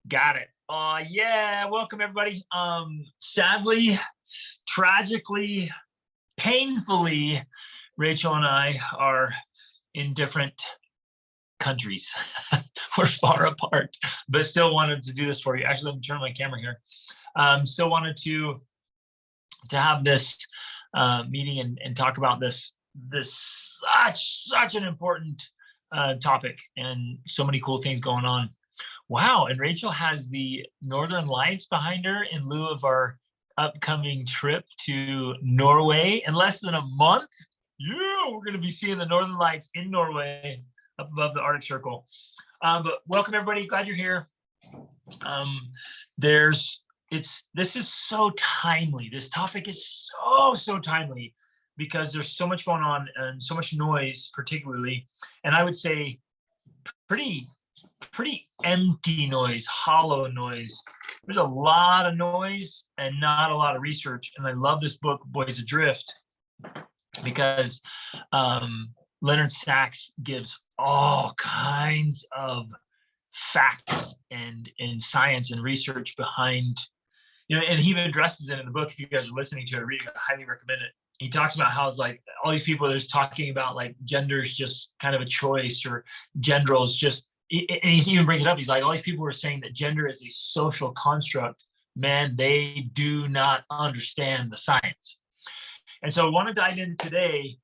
Got it. Yeah, welcome everybody. Sadly, tragically, painfully, Rachel and I are in different countries. We're far apart, but still wanted to do this for you. Actually, let me turn my camera here. Still wanted to have this meeting and talk about this such an important topic and so many cool things going on. Wow, and Rachel has the Northern Lights behind her in lieu of our upcoming trip to Norway in less than a month. Yeah, we're going to be seeing the Northern Lights in Norway up above the Arctic Circle. But welcome everybody, glad you're here. This is so timely. This topic is so timely because there's so much going on and so much noise, particularly, and I would say pretty empty noise, hollow noise. There's a lot of noise and not a lot of research. And I love this book, Boys Adrift, because Leonard Sachs gives all kinds of facts and science and research behind, and he even addresses it in the book. If you guys are listening to it, reading it, I highly recommend it. He talks about how it's like all these people are just talking about like gender's just kind of a choice, or gender is just, and he even brings it up. He's like, all these people are saying that gender is a social construct. Man, they do not understand the science. And so I want to dive in today,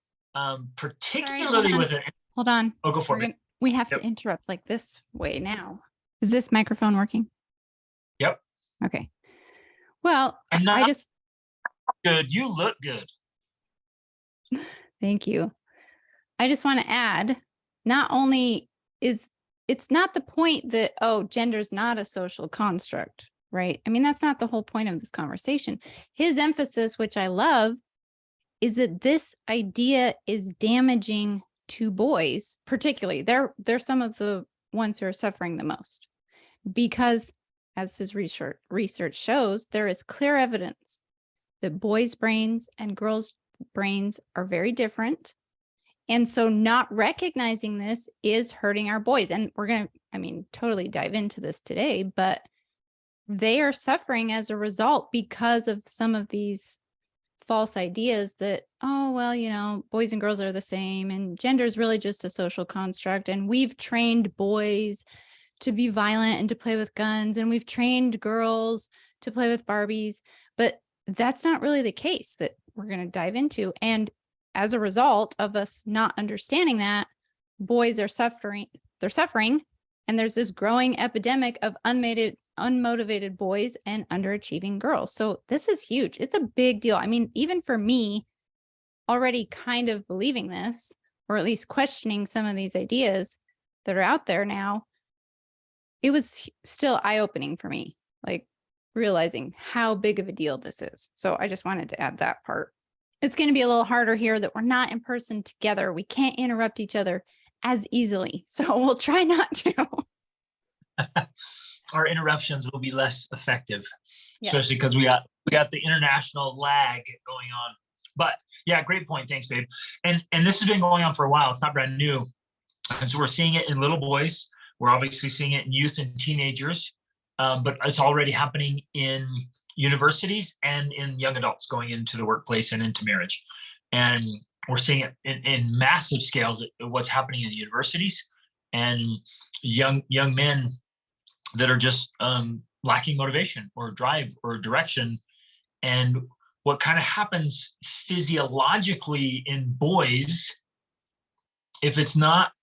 particularly with it. Hold on. Oh, go for it. We have to interrupt like this way now. Is this microphone working? Yep. Okay. Well, I just. Good. You look good. Thank you. I just want to add, not only is it's not the point that, gender is not a social construct, right? I mean, that's not the whole point of this conversation. His emphasis, which I love, is that this idea is damaging to boys, particularly. They're some of the ones who are suffering the most because, as his research shows, there is clear evidence that boys' brains and girls' brains are very different. And so not recognizing this is hurting our boys. And we're going to, totally dive into this today, but they are suffering as a result because of some of these false ideas that, boys and girls are the same and gender is really just a social construct. And we've trained boys to be violent and to play with guns, and we've trained girls to play with Barbies, but that's not really the case that we're going to dive into. And as a result of us not understanding that, boys are suffering. They're suffering. And there's this growing epidemic of unmotivated boys and underachieving girls. So this is huge. It's a big deal. Even for me, already kind of believing this, or at least questioning some of these ideas that are out there now, it was still eye-opening for me, like realizing how big of a deal this is. So I just wanted to add that part. It's going to be a little harder here that we're not in person together. We can't interrupt each other as easily. So we'll try not to. Our interruptions will be less effective, especially because we got the international lag going on. But yeah, great point. Thanks, babe. And this has been going on for a while. It's not brand new. And so we're seeing it in little boys. We're obviously seeing it in youth and teenagers, but it's already happening in universities and in young adults going into the workplace and into marriage. And we're seeing it in massive scales at what's happening in the universities, and young men that are just lacking motivation or drive or direction. And what kind of happens physiologically in boys, if it's not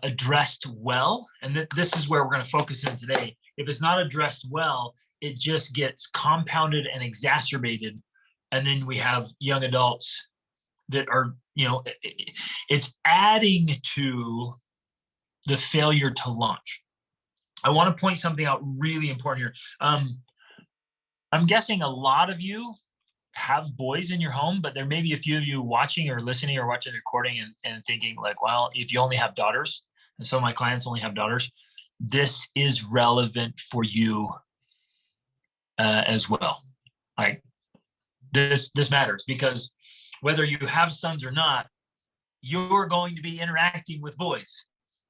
addressed well, and this is where we're going to focus in today. If it's not addressed well, it just gets compounded and exacerbated. And then we have young adults that are, it's adding to the failure to launch. I want to point something out really important here. I'm guessing a lot of you have boys in your home, but there may be a few of you watching or listening or watching the recording and thinking like, well, if you only have daughters, and some of my clients only have daughters, this is relevant for you as well. Like this matters, because whether you have sons or not, you're going to be interacting with boys.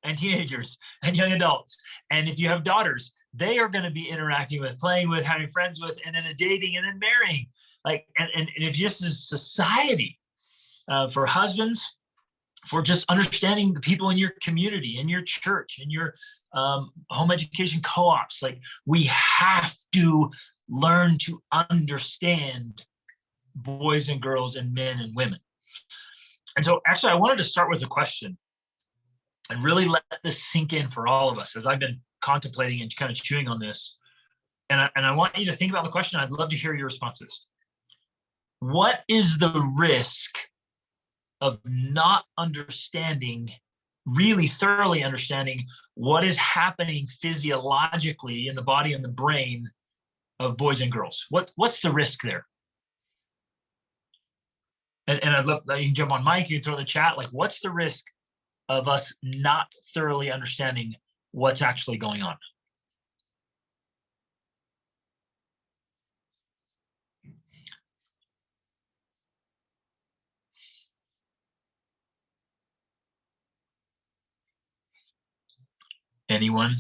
and teenagers and young adults. And if you have daughters, they are going to be interacting with, playing with, having friends with, and then dating and then marrying. Like, and if just as society, for husbands, for just understanding the people in your community, in your church, in your home education co-ops, like we have to learn to understand boys and girls and men and women. And so actually I wanted to start with a question and really let this sink in for all of us as I've been contemplating and kind of chewing on this. And I want you to think about the question. I'd love to hear your responses. What is the risk of not understanding, really thoroughly understanding what is happening physiologically in the body and the brain of boys and girls? What's the risk there? And I'd love, you can jump on mic, you can throw in the chat, like what's the risk of us not thoroughly understanding what's actually going on? Anyone?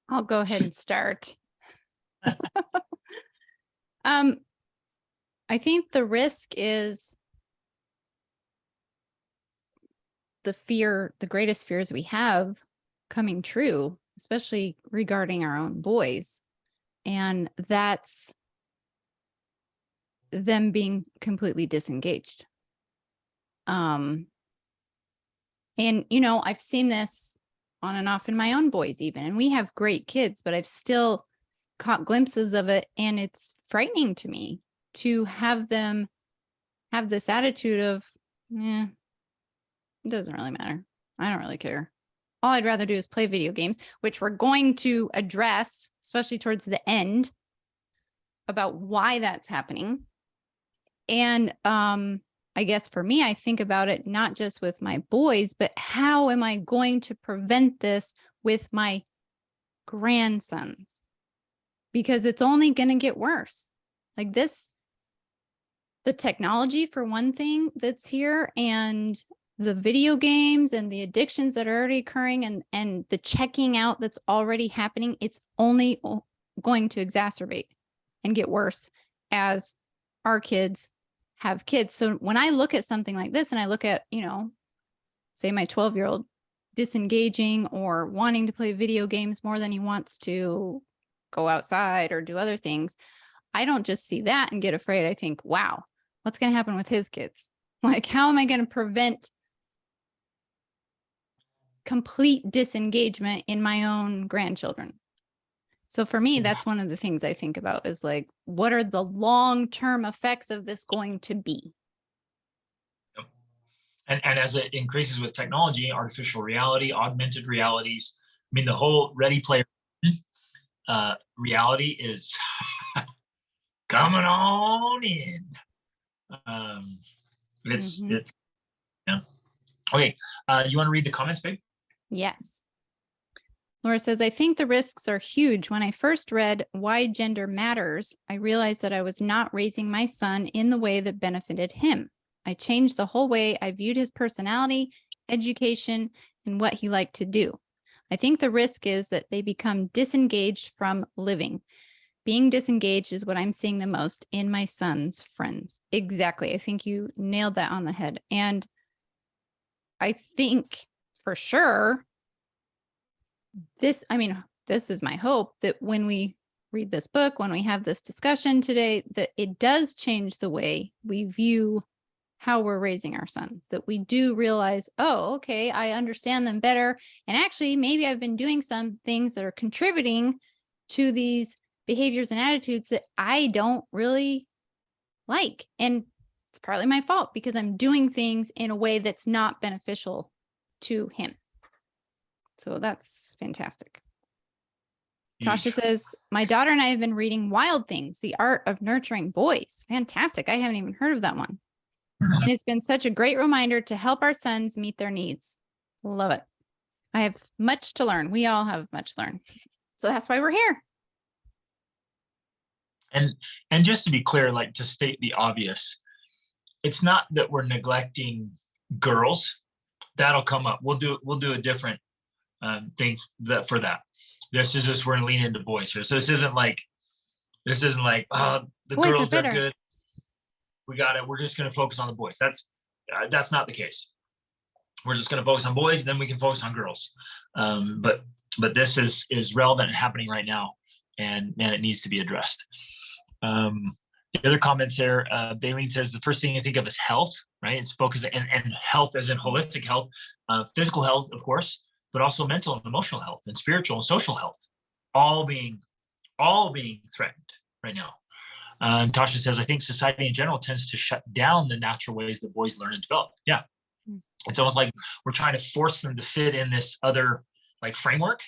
I'll go ahead and start. I think the risk is the greatest fears we have coming true, especially regarding our own boys. And that's them being completely disengaged. And, I've seen this on and off in my own boys even, and we have great kids, but I've still caught glimpses of it. And it's frightening to me to have them have this attitude of, it doesn't really matter. I don't really care. All I'd rather do is play video games, which we're going to address, especially towards the end, about why that's happening. And I guess for me, I think about it not just with my boys, but how am I going to prevent this with my grandsons? Because it's only going to get worse. Like this, the technology for one thing that's here, and the video games and the addictions that are already occurring, and the checking out that's already happening, it's only going to exacerbate and get worse as our kids have kids. So when I look at something like this and I look at, say my 12-year-old disengaging or wanting to play video games more than he wants to go outside or do other things, I don't just see that and get afraid. I think, wow, what's going to happen with his kids? Like, how am I going to prevent complete disengagement in my own grandchildren? So for me, that's one of the things I think about is like, what are the long-term effects of this going to be? And as it increases with technology, artificial reality, augmented realities, I mean, the whole Ready Player reality is coming on in. It's yeah. Okay, you want to read the comments, babe? Yes. Laura says, I think the risks are huge. When I first read Why Gender Matters, I realized that I was not raising my son in the way that benefited him. I changed the whole way I viewed his personality, education, and what he liked to do. I think the risk is that they become disengaged from living. Being disengaged is what I'm seeing the most in my son's friends. Exactly. I think you nailed that on the head. And I think for sure, this is my hope that when we read this book, when we have this discussion today, that it does change the way we view how we're raising our sons, that we do realize, oh, okay, I understand them better. And actually, maybe I've been doing some things that are contributing to these behaviors and attitudes that I don't really like. And it's partly my fault because I'm doing things in a way that's not beneficial to him. So that's fantastic. Tasha says, my daughter and I have been reading Wild Things, The Art of Nurturing Boys. Fantastic. I haven't even heard of that one. And it's been such a great reminder to help our sons meet their needs. Love it. I have much to learn. We all have much to learn. So that's why we're here. And just to be clear, like to state the obvious, it's not that we're neglecting girls. that'll come up. We'll do a different thing for that. This is just, we're gonna lean into boys here. So this isn't like the Boys girls are are better. good. We got it. We're just gonna focus on the boys. That's not the case. We're just gonna focus on boys, then we can focus on girls. But this is relevant and happening right now, and it needs to be addressed. The other comments there, Baleen says the first thing I think of is health, right? It's focus and health as in holistic health, physical health, of course, but also mental and emotional health and spiritual and social health, all being threatened right now. Tasha says, I think society in general tends to shut down the natural ways that boys learn and develop. Yeah. It's almost like we're trying to force them to fit in this other like framework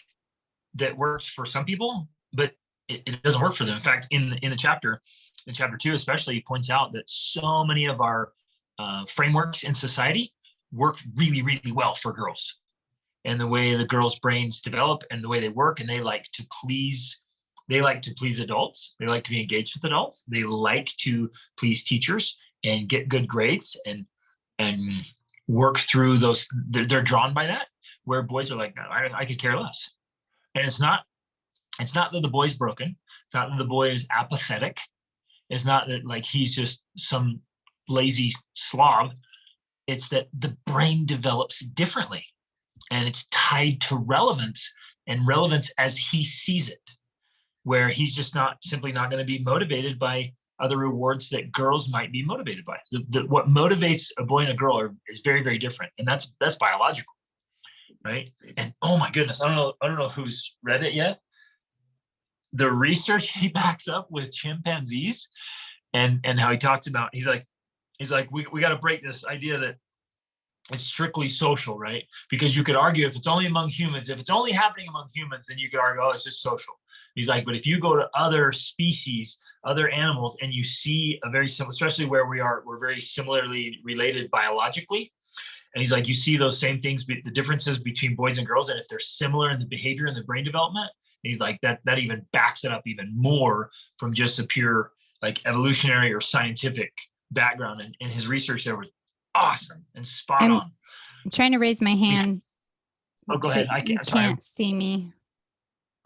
that works for some people, but it doesn't work for them. In fact, in chapter 2, especially, he points out that so many of our frameworks in society work really, really well for girls, and the way the girls' brains develop and the way they work, and they like to please adults. They like to be engaged with adults. They like to please teachers and get good grades and work through those. They're drawn by that, where boys are like, no, I could care less. And it's not that the boy's broken. It's not that the boy is apathetic. It's not that like he's just some lazy slob. It's that the brain develops differently, and it's tied to relevance, and relevance as he sees it, where he's just simply not going to be motivated by other rewards that girls might be motivated by. What motivates a boy and a girl is very, very different, and that's biological, right? And oh my goodness, I don't know who's read it yet. The research he backs up with chimpanzees, and how he talks about, he's like we got to break this idea that it's strictly social, right? Because you could argue if it's only among humans, if it's only happening among humans, then you could argue, oh, it's just social. He's like, but if you go to other species, other animals, and you see a very similar, especially where we're very similarly related biologically. And he's like, you see those same things, the differences between boys and girls, and if they're similar in the behavior and the brain development, he's like, that even backs it up even more from just a pure like evolutionary or scientific background. And his research there was awesome and spot on. I'm trying to raise my hand. Oh, go ahead. You can't see me.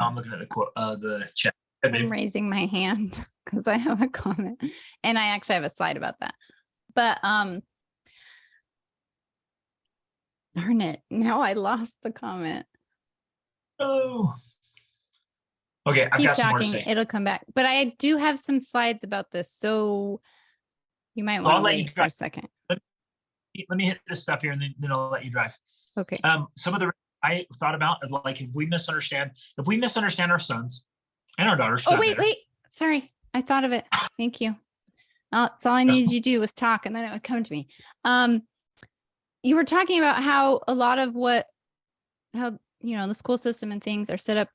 I'm looking at the chat. I'm raising my hand because I have a comment, and I actually have a slide about that. But darn it, now I lost the comment. Oh. Okay, I've Keep got some more to talking. say. It'll come back. But I do have some slides about this, so you might want to wait for a second. Let me hit this stuff here, and then I'll let you drive. Okay. Some of the I thought about is like if we misunderstand our sons and our daughters. Oh, wait. Sorry. I thought of it. Thank you. That's all I needed you to do was talk, and then it would come to me. You were talking about how a lot of how the school system and things are set up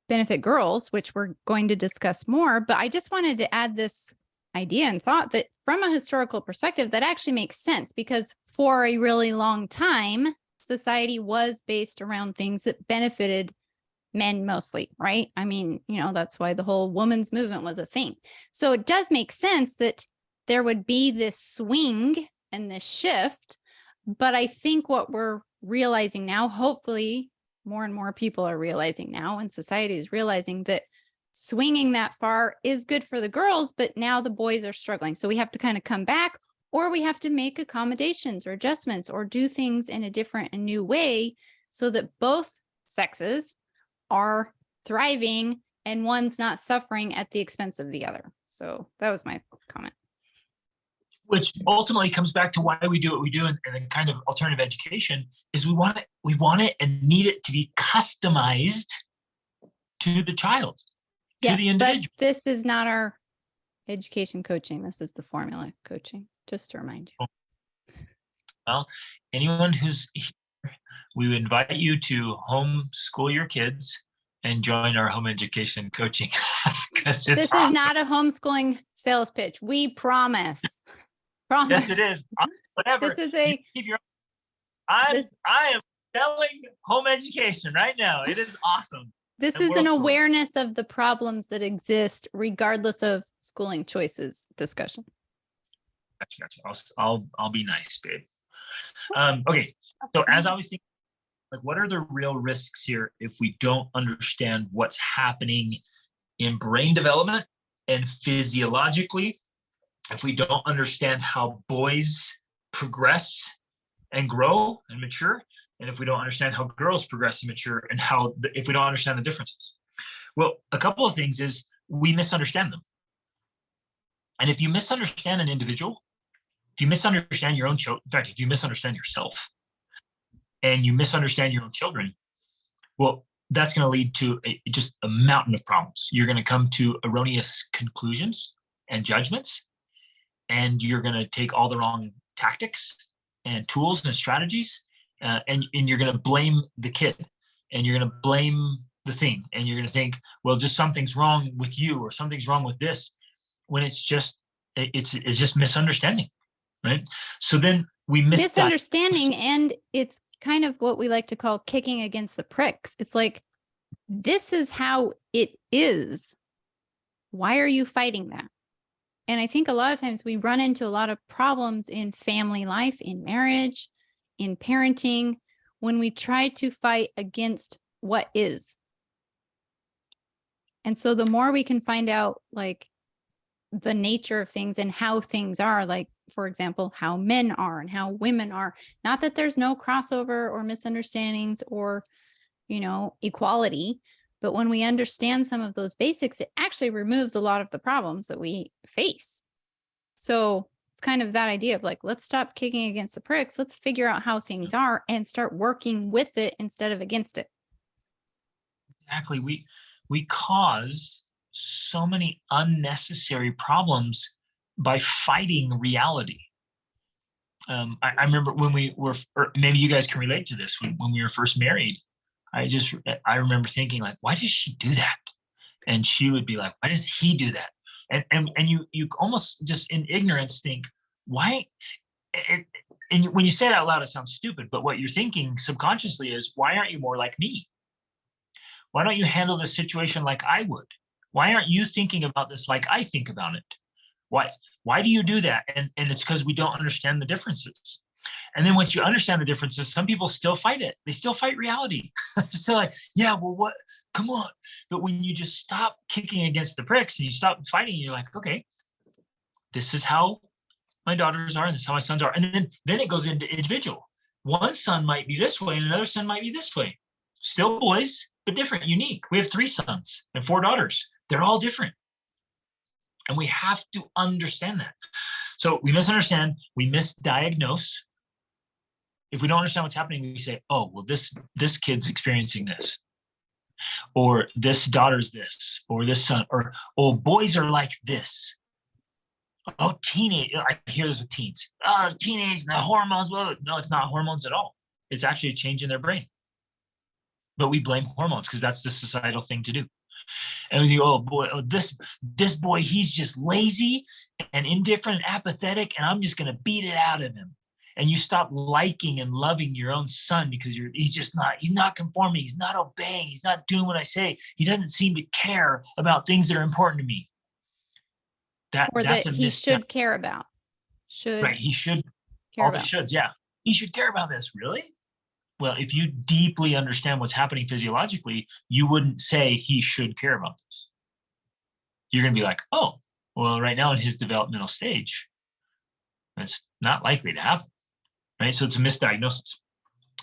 benefit girls, which we're going to discuss more. But I just wanted to add this idea and thought that from a historical perspective, that actually makes sense, because for a really long time, society was based around things that benefited men mostly, right? I mean, that's why the whole women's movement was a thing. So it does make sense that there would be this swing and this shift. But I think what we're realizing now, hopefully more and more people are realizing now, and society is realizing that swinging that far is good for the girls, but now the boys are struggling. So we have to kind of come back, or we have to make accommodations or adjustments or do things in a different and new way so that both sexes are thriving and one's not suffering at the expense of the other. So that was my comment. Which ultimately comes back to why we do what we do in kind of alternative education is we want it and need it to be customized to the child, to the individual. But this is not our education coaching. This is the formula coaching, just to remind you. Well, anyone who's here, we would invite you to homeschool your kids and join our home education coaching. This is not a homeschooling sales pitch. We promise. Yes, it is. Whatever. This is I am selling home education right now. It is awesome. This is an awareness of the problems that exist regardless of schooling choices discussion. Gotcha. I'll be nice, babe. Okay, so as I was thinking, like, what are the real risks here if we don't understand what's happening in brain development and physiologically? If we don't understand how boys progress and grow and mature, and if we don't understand how girls progress and mature, and if we don't understand the differences, well, a couple of things is we misunderstand them. And if you misunderstand an individual, if you misunderstand your own children, in fact, if you misunderstand yourself and you misunderstand your own children, well, that's going to lead to just a mountain of problems. You're going to come to erroneous conclusions and judgments, and you're going to take all the wrong tactics and tools and strategies, and you're going to blame the kid, and you're going to blame the thing, and you're going to think, well, just something's wrong with you, or something's wrong with this, when it's just misunderstanding, right? So then we misunderstanding, and it's kind of what we like to call kicking against the pricks. It's like, this is how it is. Why are you fighting that? And I think a lot of times we run into a lot of problems in family life, in marriage, in parenting, when we try to fight against what is. And so the more we can find out, like, the nature of things and how things are, like, for example, how men are and how women are, not that there's no crossover or misunderstandings or, equality, but when we understand some of those basics, it actually removes a lot of the problems that we face. So it's kind of that idea of like, let's stop kicking against the pricks. Let's figure out how things are and start working with it instead of against it. Exactly. We cause so many unnecessary problems by fighting reality. I remember when we were, or maybe you guys can relate to this, when we were first married, I remember thinking, like, why does she do that? And she would be like, why does he do that? And you almost just in ignorance think, why? And when you say it out loud, it sounds stupid, but what you're thinking subconsciously is, why aren't you more like me? Why don't you handle this situation like I would? Why aren't you thinking about this like I think about it? Why do you do that? And it's because we don't understand the differences. And then once you understand the differences, some people still fight it. They still fight reality. Still like, yeah, well, what? Come on. But when you just stop kicking against the pricks and you stop fighting, you're like, okay, this is how my daughters are, and this is how my sons are. And then it goes into individual. One son might be this way, and another son might be this way. Still boys, but different, unique. We have 3 sons and 4 daughters. They're all different. And we have to understand that. So we misunderstand, we misdiagnose. If we don't understand what's happening, we say, oh, well, this kid's experiencing this, or this daughter's this, or this son, or, oh, boys are like this. Oh, teenage, I hear this with teens. Oh, teenage, the hormones. Well, no, it's not hormones at all. It's actually a change in their brain. But we blame hormones because that's the societal thing to do. And we think, oh boy, this boy, he's just lazy and indifferent and apathetic, and I'm just going to beat it out of him. And you stop liking and loving your own son because he's not conforming, he's not obeying, he's not doing what I say. He doesn't seem to care about things that are important to me. That's he should care about. Right, he should. All the shoulds, yeah. He should care about this, really? Well, if you deeply understand what's happening physiologically, you wouldn't say he should care about this. You're going to be like, oh, well, right now in his developmental stage, that's not likely to happen, right? So it's a misdiagnosis.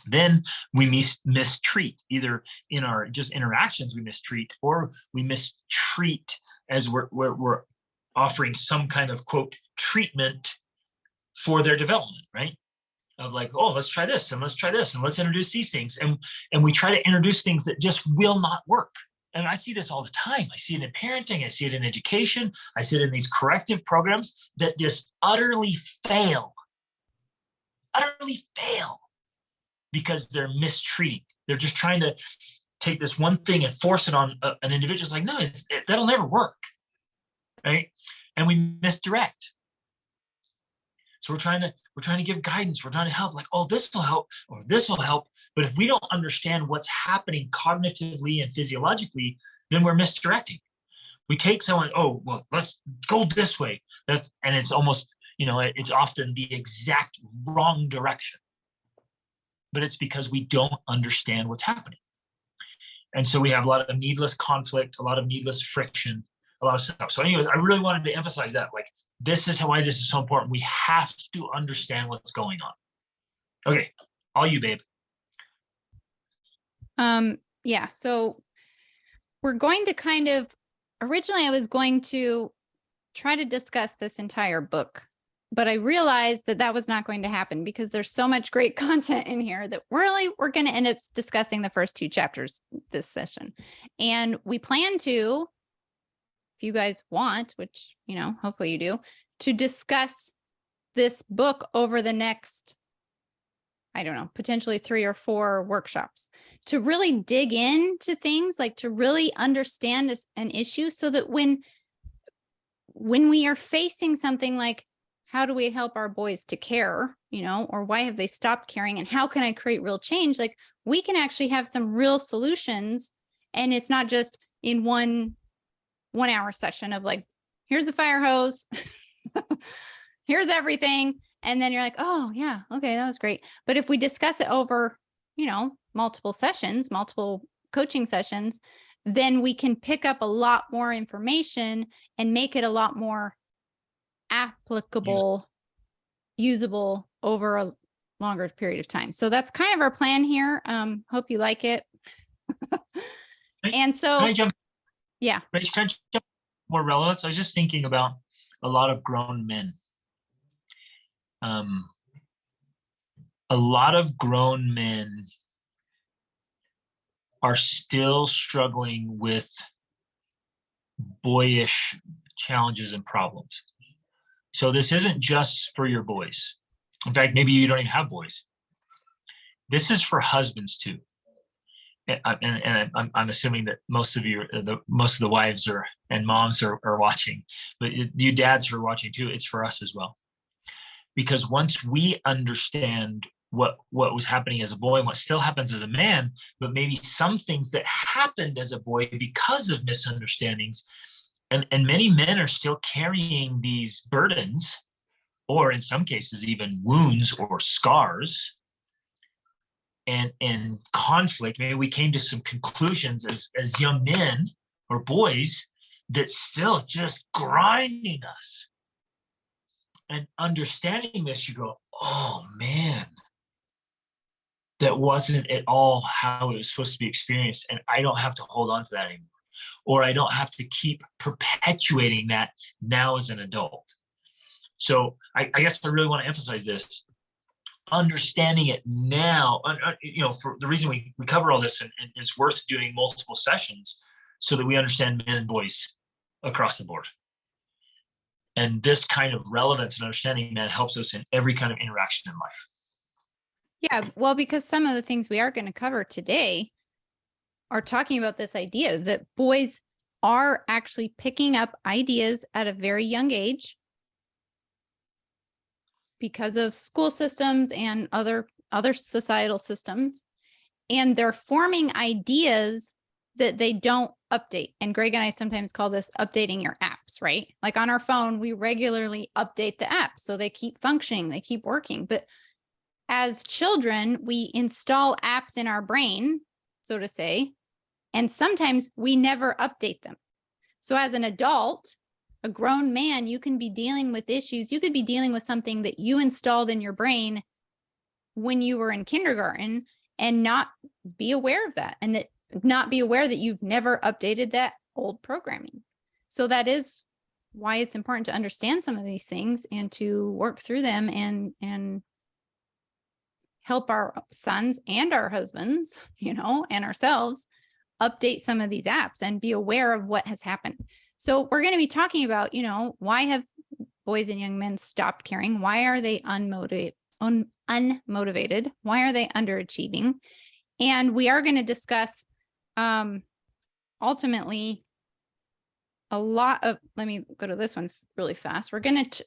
Then we mistreat, either in our just interactions we mistreat, or we mistreat as we're offering some kind of, quote, treatment for their development, right? Of like, oh, let's try this and let's try this and let's introduce these things. And we try to introduce things that just will not work. And I see this all the time. I see it in parenting. I see it in education. I see it in these corrective programs that just utterly fail because they're mistreating. They're just trying to take this one thing and force it on an individual. It's like, no, that'll never work, right? And we misdirect. So we're trying to give guidance. We're trying to help, like, oh, this will help, or this will help. But if we don't understand what's happening cognitively and physiologically, then we're misdirecting. We take someone, oh, well, let's go this way. And it's almost, it's often the exact wrong direction, but it's because we don't understand what's happening. And so we have a lot of needless conflict, a lot of needless friction, a lot of stuff. So anyways, I really wanted to emphasize that, like, this is why this is so important. We have to understand what's going on. Okay, all you, babe. Yeah, so we're going to originally I was going to try to discuss this entire book, but I realized that was not going to happen because there's so much great content in here that we're going to end up discussing the first 2 chapters this session. And we plan to, if you guys want, which, hopefully you do, to discuss this book over the next, I don't know, potentially 3 or 4 workshops to really dig into things, like to really understand an issue, so that when we are facing something like, how do we help our boys to care, or why have they stopped caring, and how can I create real change? Like, we can actually have some real solutions, and it's not just in one hour session of like, here's a fire hose, here's everything. And then you're like, oh yeah, okay, that was great. But if we discuss it over, multiple sessions, multiple coaching sessions, then we can pick up a lot more information and make it a lot more applicable, usable over a longer period of time. So that's kind of our plan here. Hope you like it. And so, can I jump? Yeah. Rach, can I jump more relevance? I was just thinking about a lot of grown men. A lot of grown men are still struggling with boyish challenges and problems. So this isn't just for your boys. In fact, maybe you don't even have boys. This is for husbands too. And I'm assuming that most of the wives and moms are watching, but you dads who are watching too, it's for us as well. Because once we understand what was happening as a boy and what still happens as a man, but maybe some things that happened as a boy because of misunderstandings, and many men are still carrying these burdens, or in some cases even wounds or scars and conflict. Maybe we came to some conclusions as young men or boys that's still just grinding us. And understanding this, you go, oh man, that wasn't at all how it was supposed to be experienced. And I don't have to hold on to that anymore. Or I don't have to keep perpetuating that now as an adult. So I guess I really want to emphasize this. Understanding it now, for the reason we cover all this, and it's worth doing multiple sessions so that we understand men and boys across the board. And this kind of relevance and understanding, man, helps us in every kind of interaction in life. Yeah, well, because some of the things we are going to cover today are talking about this idea that boys are actually picking up ideas at a very young age because of school systems and other societal systems. And they're forming ideas that they don't update. And Greg and I sometimes call this updating your apps, right? Like on our phone, we regularly update the apps so they keep functioning, they keep working. But as children, we install apps in our brain, so to say, and sometimes we never update them. So as an adult, a grown man, you can be dealing with issues. You could be dealing with something that you installed in your brain when you were in kindergarten and not be aware of that, and not be aware that you've never updated that old programming. So that is why it's important to understand some of these things and to work through them and help our sons and our husbands, and ourselves update some of these apps and be aware of what has happened. So we're going to be talking about, why have boys and young men stopped caring? Why are they unmotivated? Why are they underachieving? And we are going to discuss ultimately a lot of, let me go to this one really fast. We're going to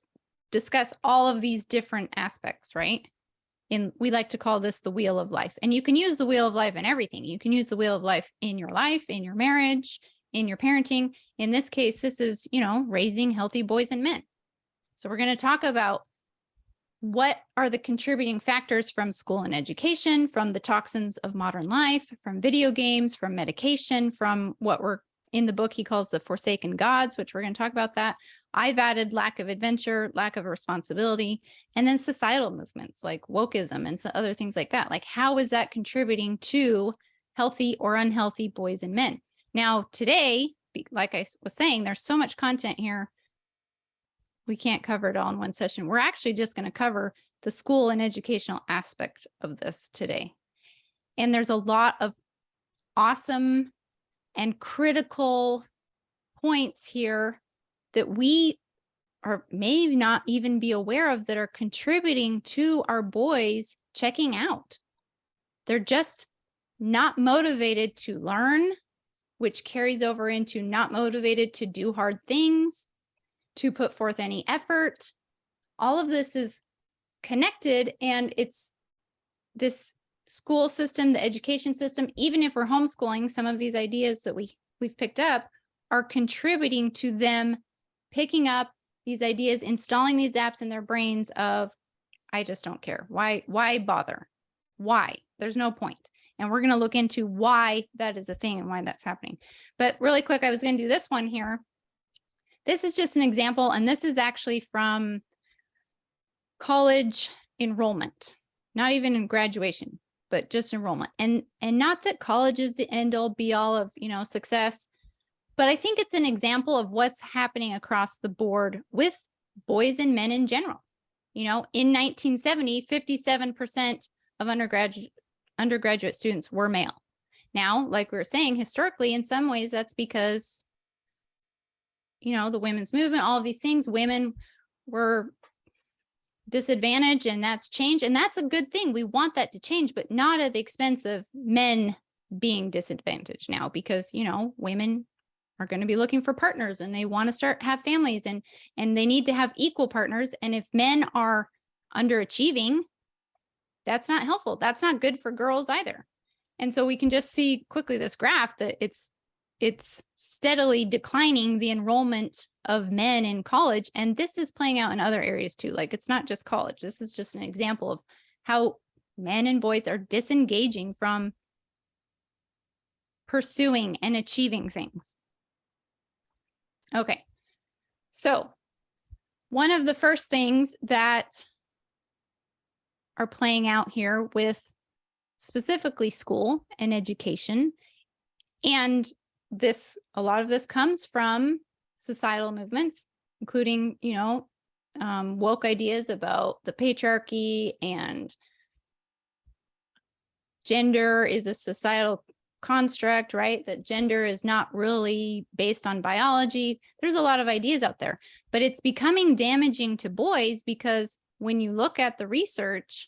discuss all of these different aspects, right? We like to call this the wheel of life. And you can use the wheel of life in everything. You can use the wheel of life, in your marriage, in your parenting. In this case, this is, raising healthy boys and men. So we're going to talk about what are the contributing factors from school and education, from the toxins of modern life, from video games, from medication, from what we're in the book he calls the forsaken gods, which we're going to talk about that. I've added lack of adventure, lack of responsibility, and then societal movements like wokeism and some other things like that. Like, how is that contributing to healthy or unhealthy boys and men? Now, today, like I was saying, there's so much content here. We can't cover it all in one session. We're actually just going to cover the school and educational aspect of this today. And there's a lot of awesome and critical points here that we or may not even be aware of that are contributing to our boys checking out. They're just not motivated to learn, which carries over into not motivated to do hard things, to put forth any effort. All of this is connected, and it's this school system, the education system, even if we're homeschooling, some of these ideas that we've picked up are contributing to them picking up these ideas, installing these apps in their brains of, I just don't care. Why bother? Why? There's no point. And we're going to look into why that is a thing and why that's happening. But really quick, I was going to do this one here. This is just an example, and this is actually from college enrollment, not even in graduation, but just enrollment. And not that college is the end all be all of, success, but I think it's an example of what's happening across the board with boys and men in general. In 1970, 57% of undergraduate students were male. Now, like we were saying, historically, in some ways, that's because the women's movement, all of these things, women were disadvantaged, and that's changed. And that's a good thing. We want that to change, but not at the expense of men being disadvantaged now, because, women are going to be looking for partners and they want to have families, and they need to have equal partners. And if men are underachieving, that's not helpful. That's not good for girls either. And so we can just see quickly this graph that it's steadily declining the enrollment of men in college. And this is playing out in other areas too. Like, it's not just college. This is just an example of how men and boys are disengaging from pursuing and achieving things. Okay. So one of the first things that are playing out here with specifically school and education, and a lot of this comes from societal movements, including, woke ideas about the patriarchy, and gender is a societal construct, right? That gender is not really based on biology. There's a lot of ideas out there, but it's becoming damaging to boys because when you look at the research,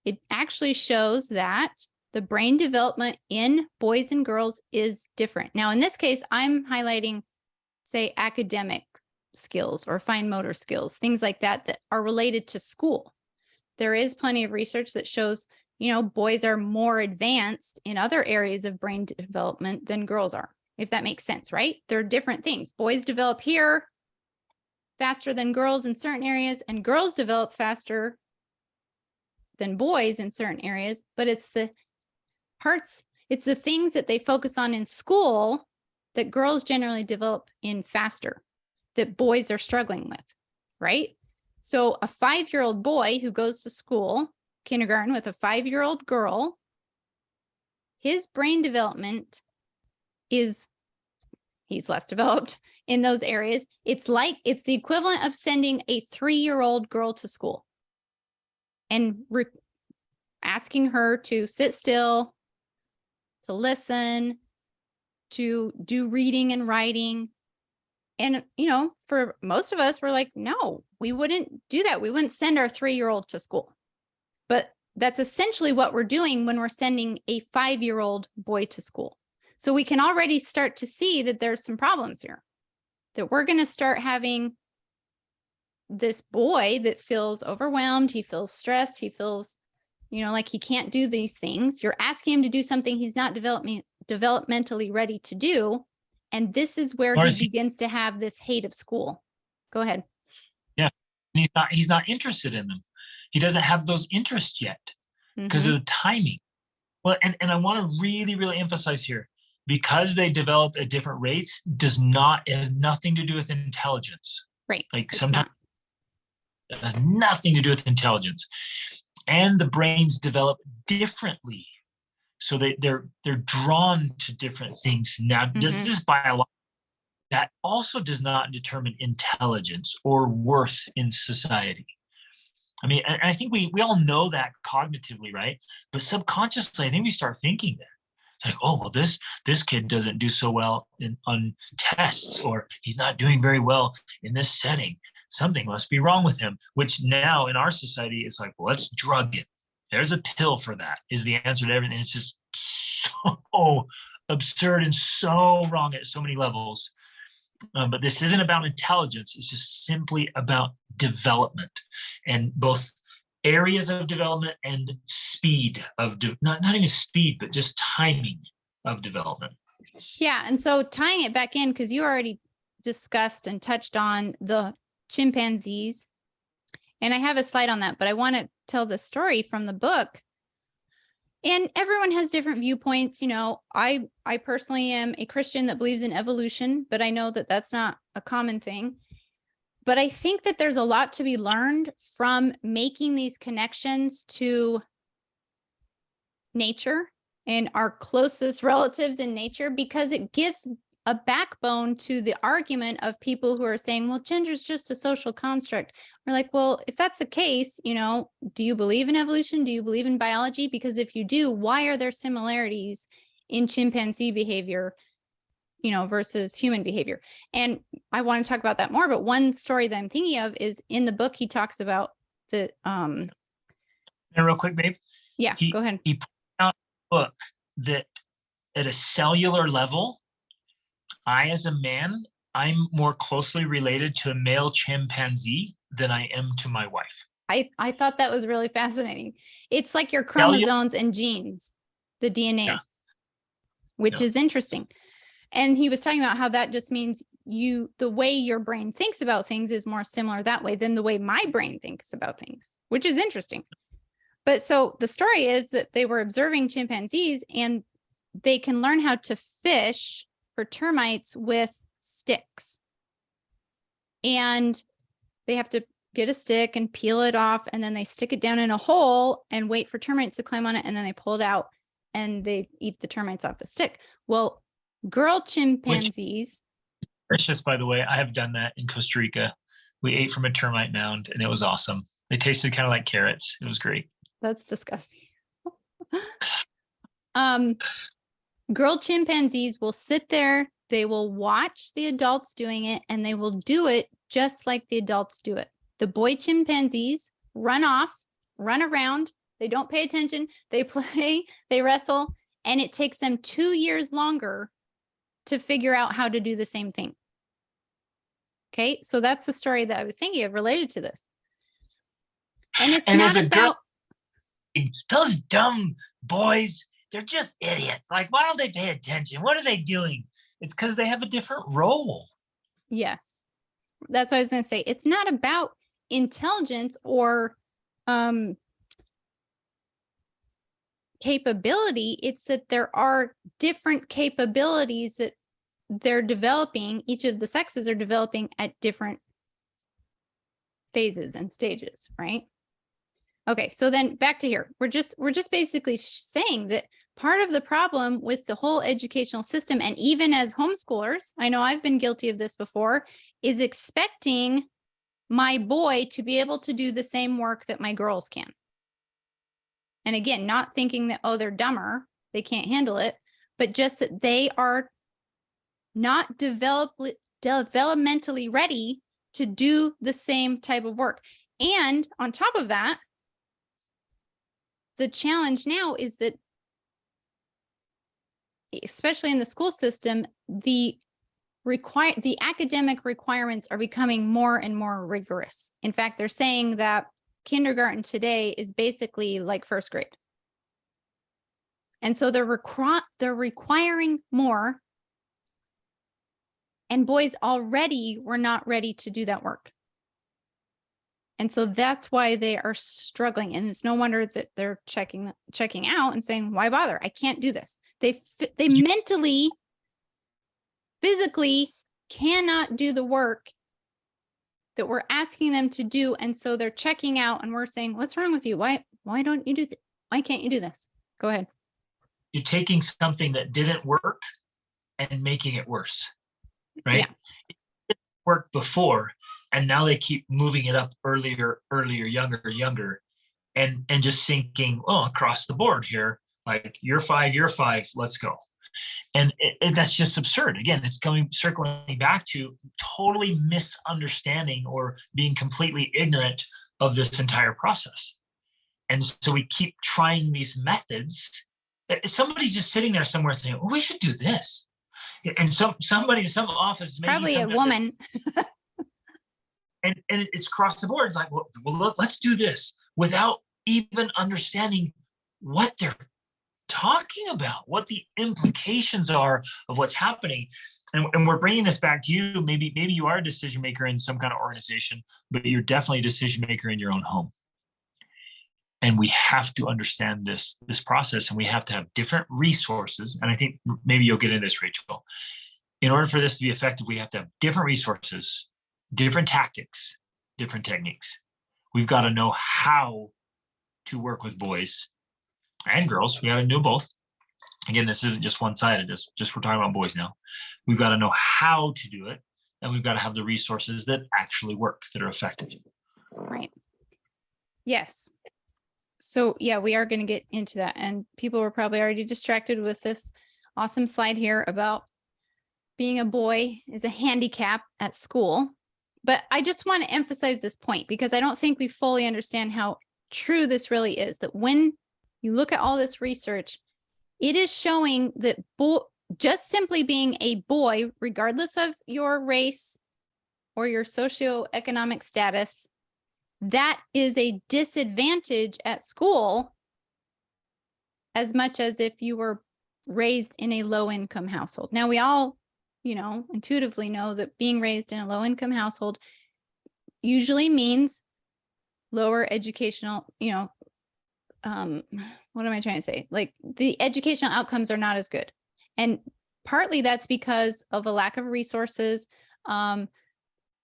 it actually shows that the brain development in boys and girls is different. Now, in this case, I'm highlighting, say, academic skills or fine motor skills, things like that are related to school. There is plenty of research that shows, boys are more advanced in other areas of brain development than girls are, if that makes sense, right? They're different things. Boys develop here faster than girls in certain areas, and girls develop faster than boys in certain areas, but it's the things that they focus on in school that girls generally develop in faster, that boys are struggling with, right? So a 5-year-old boy who goes to school, kindergarten, with a 5-year-old girl, his brain development he's less developed in those areas. It's the equivalent of sending a 3-year-old girl to school and asking her to sit still, to listen, to do reading and writing. And, for most of us, we're like, no, we wouldn't do that. We wouldn't send our 3-year-old to school. But that's essentially what we're doing when we're sending a 5-year-old boy to school. So we can already start to see that there's some problems here, that we're going to start having this boy that feels overwhelmed. He feels stressed. He feels, like he can't do these things. You're asking him to do something he's not developmentally ready to do. And this is where he begins to have this hate of school. Go ahead. Yeah. he's not interested in them. He doesn't have those interests yet because Mhm. of the timing. Well, and I want to really, really emphasize here, because they develop at different rates it has nothing to do with intelligence. Right. Like It's sometimes not. it has nothing to do with intelligence. And the brains develop differently. So they're drawn to different things. Now, does Mhm. this biology that also does not determine intelligence or worth in society? I mean, and I think we all know that cognitively, right? But subconsciously, I think we start thinking that. It's like, oh, well, this kid doesn't do so well on tests, or he's not doing very well in this setting. Something must be wrong with him, which now in our society is like, well, let's drug him. There's a pill for that, is the answer to everything. It's just so absurd and so wrong at so many levels. But this isn't about intelligence. It's just simply about development, and both areas of development and speed of not even speed, but just timing of development. Yeah. And so tying it back in, because you already discussed and touched on the chimpanzees, and I have a slide on that, but I want to tell the story from the book. And everyone has different viewpoints. I personally am a Christian that believes in evolution, but I know that that's not a common thing. But I think that there's a lot to be learned from making these connections to nature and our closest relatives in nature, because it gives a backbone to the argument of people who are saying, well, gender is just a social construct. We're like, well, if that's the case, do you believe in evolution? Do you believe in biology? Because if you do, why are there similarities in chimpanzee behavior, versus human behavior? And I want to talk about that more. But one story that I'm thinking of is in the book, he talks about the, And real quick, babe, yeah, go ahead. he put out a book that at a cellular level, as a man, I'm more closely related to a male chimpanzee than I am to my wife. I thought that was really fascinating. It's like your Cellular, chromosomes and genes, the DNA, yeah, which yeah. is interesting. And he was talking about how that just means the way your brain thinks about things is more similar that way than the way my brain thinks about things, which is interesting. But so the story is that they were observing chimpanzees, and they can learn how to fish for termites with sticks. And they have to get a stick and peel it off, and then they stick it down in a hole and wait for termites to climb on it, and then they pull it out and they eat the termites off the stick. Well, girl chimpanzees. Precious, by the way, I have done that in Costa Rica. We ate from a termite mound, and it was awesome. They tasted kind of like carrots. It was great. That's disgusting. Girl chimpanzees will sit there, they will watch the adults doing it, and they will do it just like the adults do it. The boy chimpanzees run off, run around, they don't pay attention, they play, they wrestle, and it takes them 2 years longer to figure out how to do the same thing. Okay, so that's the story that I was thinking of related to this. And it's not about those dumb boys, they're just idiots. Like, why don't they pay attention? What are they doing? It's because they have a different role. Yes, that's what I was going to say. It's not about intelligence or capability. It's that there are different capabilities that they're developing. Each of the sexes are developing at different phases and stages, right? Okay, so then back to here. We're just basically saying that part of the problem with the whole educational system, and even as homeschoolers, I know I've been guilty of this before, is expecting my boy to be able to do the same work that my girls can. And again, not thinking that, oh, they're dumber, they can't handle it, but just that they are not developmentally ready to do the same type of work. And on top of that, the challenge now is that, especially in the school system, the academic requirements are becoming more and more rigorous. In fact, they're saying that kindergarten today is basically like first grade. And so they're requiring more, and boys already were not ready to do that work. And so that's why they are struggling. And it's no wonder that they're checking out and saying, why bother? I can't do this. They mentally, physically cannot do the work that we're asking them to do. And so they're checking out and we're saying, what's wrong with you? Why don't you do why can't you do this? Go ahead. You're taking something that didn't work and making it worse, right? Yeah. It didn't work before, and now they keep moving it up earlier, younger, and just thinking, oh, across the board here, like you're 5, let's go. And that's just absurd. Again, it's circling back to totally misunderstanding or being completely ignorant of this entire process. And so we keep trying these methods. Somebody's just sitting there somewhere thinking, oh, we should do this. And somebody in some office, maybe probably a woman. and it's across the board. It's like, well, let's do this without even understanding what they're talking about, what the implications are of what's happening. And we're bringing this back to you. Maybe you are a decision maker in some kind of organization, but you're definitely a decision maker in your own home. And we have to understand this process, and we have to have different resources. And I think maybe you'll get into this, Rachel. In order for this to be effective, we have to have different resources, different tactics, different techniques. We've got to know how to work with boys and girls. We got to know both. Again, this isn't just one-sided. Just we're talking about boys now. We've got to know how to do it, and we've got to have the resources that actually work, that are effective. Right. Yes. So yeah, we are going to get into that. And people were probably already distracted with this awesome slide here about being a boy is a handicap at school. But I just want to emphasize this point because I don't think we fully understand how true this really is, that when you look at all this research, it is showing that just simply being a boy, regardless of your race or your socioeconomic status, that is a disadvantage at school as much as if you were raised in a low-income household. Now, we all, intuitively know that being raised in a low-income household usually means lower educational, what am I trying to say? Like the educational outcomes are not as good. And partly that's because of a lack of resources.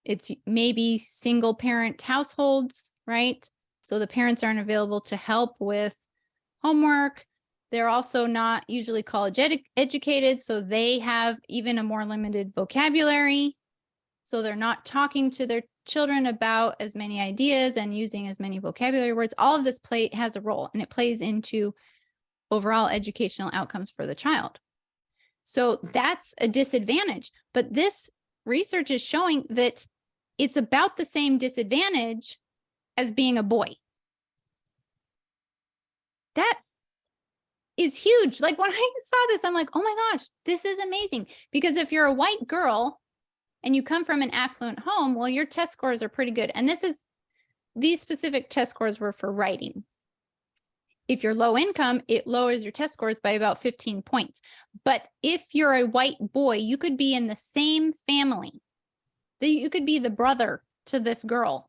It's maybe single parent households, right? So the parents aren't available to help with homework. They're also not usually college educated, so they have even a more limited vocabulary. So they're not talking to their children about as many ideas and using as many vocabulary words. All of this has a role, and it plays into overall educational outcomes for the child. So that's a disadvantage. But this research is showing that it's about the same disadvantage as being a boy. That is huge. Like when I saw this, I'm like, oh my gosh, this is amazing. Because if you're a white girl and you come from an affluent home, well, your test scores are pretty good. And these specific test scores were for writing. If you're low income, it lowers your test scores by about 15 points. But if you're a white boy, you could be in the same family. You could be the brother to this girl.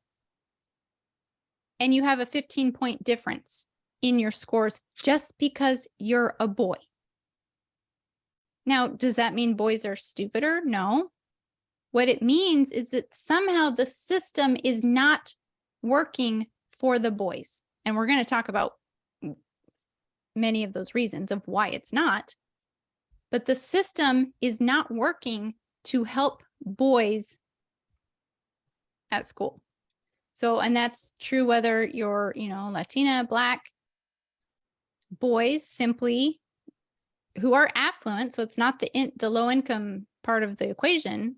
And you have a 15-point difference in your scores just because you're a boy. Now, does that mean boys are stupider? No. What it means is that somehow the system is not working for the boys. And we're going to talk about many of those reasons of why it's not. But the system is not working to help boys at school. So, and that's true whether you're, Latina, Black, boys simply who are affluent. So it's not the low income part of the equation.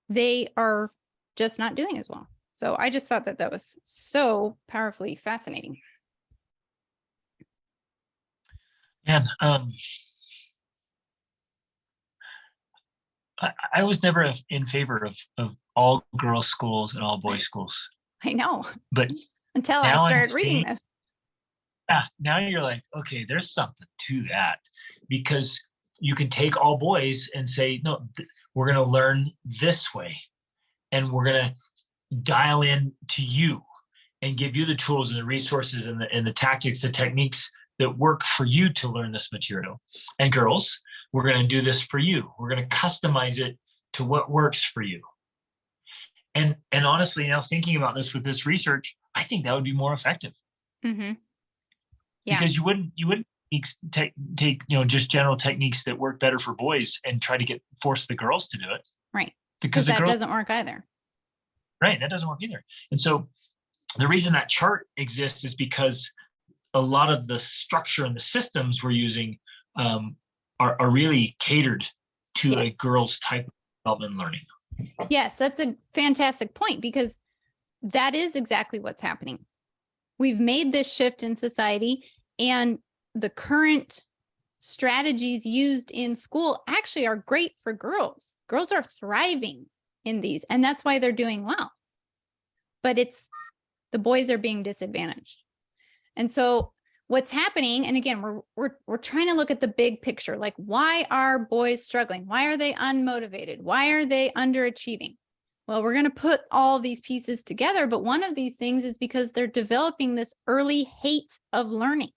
They are just not doing as well. So I just thought that was so powerfully fascinating. And I was never in favor of all girls schools and all boys schools. I know. But until I started reading this. Yeah, now you're like, okay, there's something to that, because you can take all boys and say, no, we're going to learn this way. And we're going to dial in to you and give you the tools and the resources and the tactics, the techniques that work for you to learn this material. And girls, we're going to do this for you. We're going to customize it to what works for you. And honestly, now thinking about this with this research, I think that would be more effective. Yeah. Because you wouldn't take just general techniques that work better for boys and try to force the girls to do it. Right. Because that doesn't work either. Right. That doesn't work either. And so the reason that chart exists is because a lot of the structure and the systems we're using are really catered to a girl's type of development learning. Yes, that's a fantastic point, because that is exactly what's happening. We've made this shift in society, and the current strategies used in school actually are great for girls. Girls are thriving in these, and that's why they're doing well. But the boys are being disadvantaged. And so what's happening, and again, we're trying to look at the big picture, like, why are boys struggling? Why are they unmotivated? Why are they underachieving? Well, we're going to put all these pieces together, but one of these things is because they're developing this early hate of learning.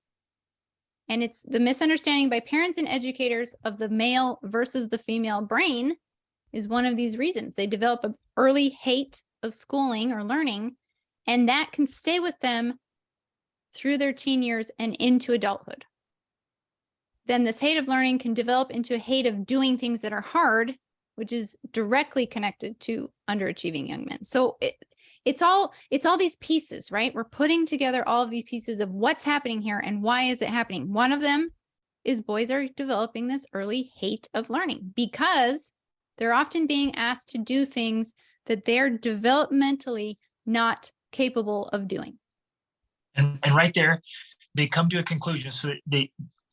And it's the misunderstanding by parents and educators of the male versus the female brain is one of these reasons. They develop an early hate of schooling or learning, and that can stay with them through their teen years and into adulthood. Then this hate of learning can develop into a hate of doing things that are hard, which is directly connected to underachieving young men. So it's all these pieces, right? We're putting together all of these pieces of what's happening here and why is it happening. One of them is boys are developing this early hate of learning because they're often being asked to do things that they're developmentally not capable of doing. And right there, they come to a conclusion. So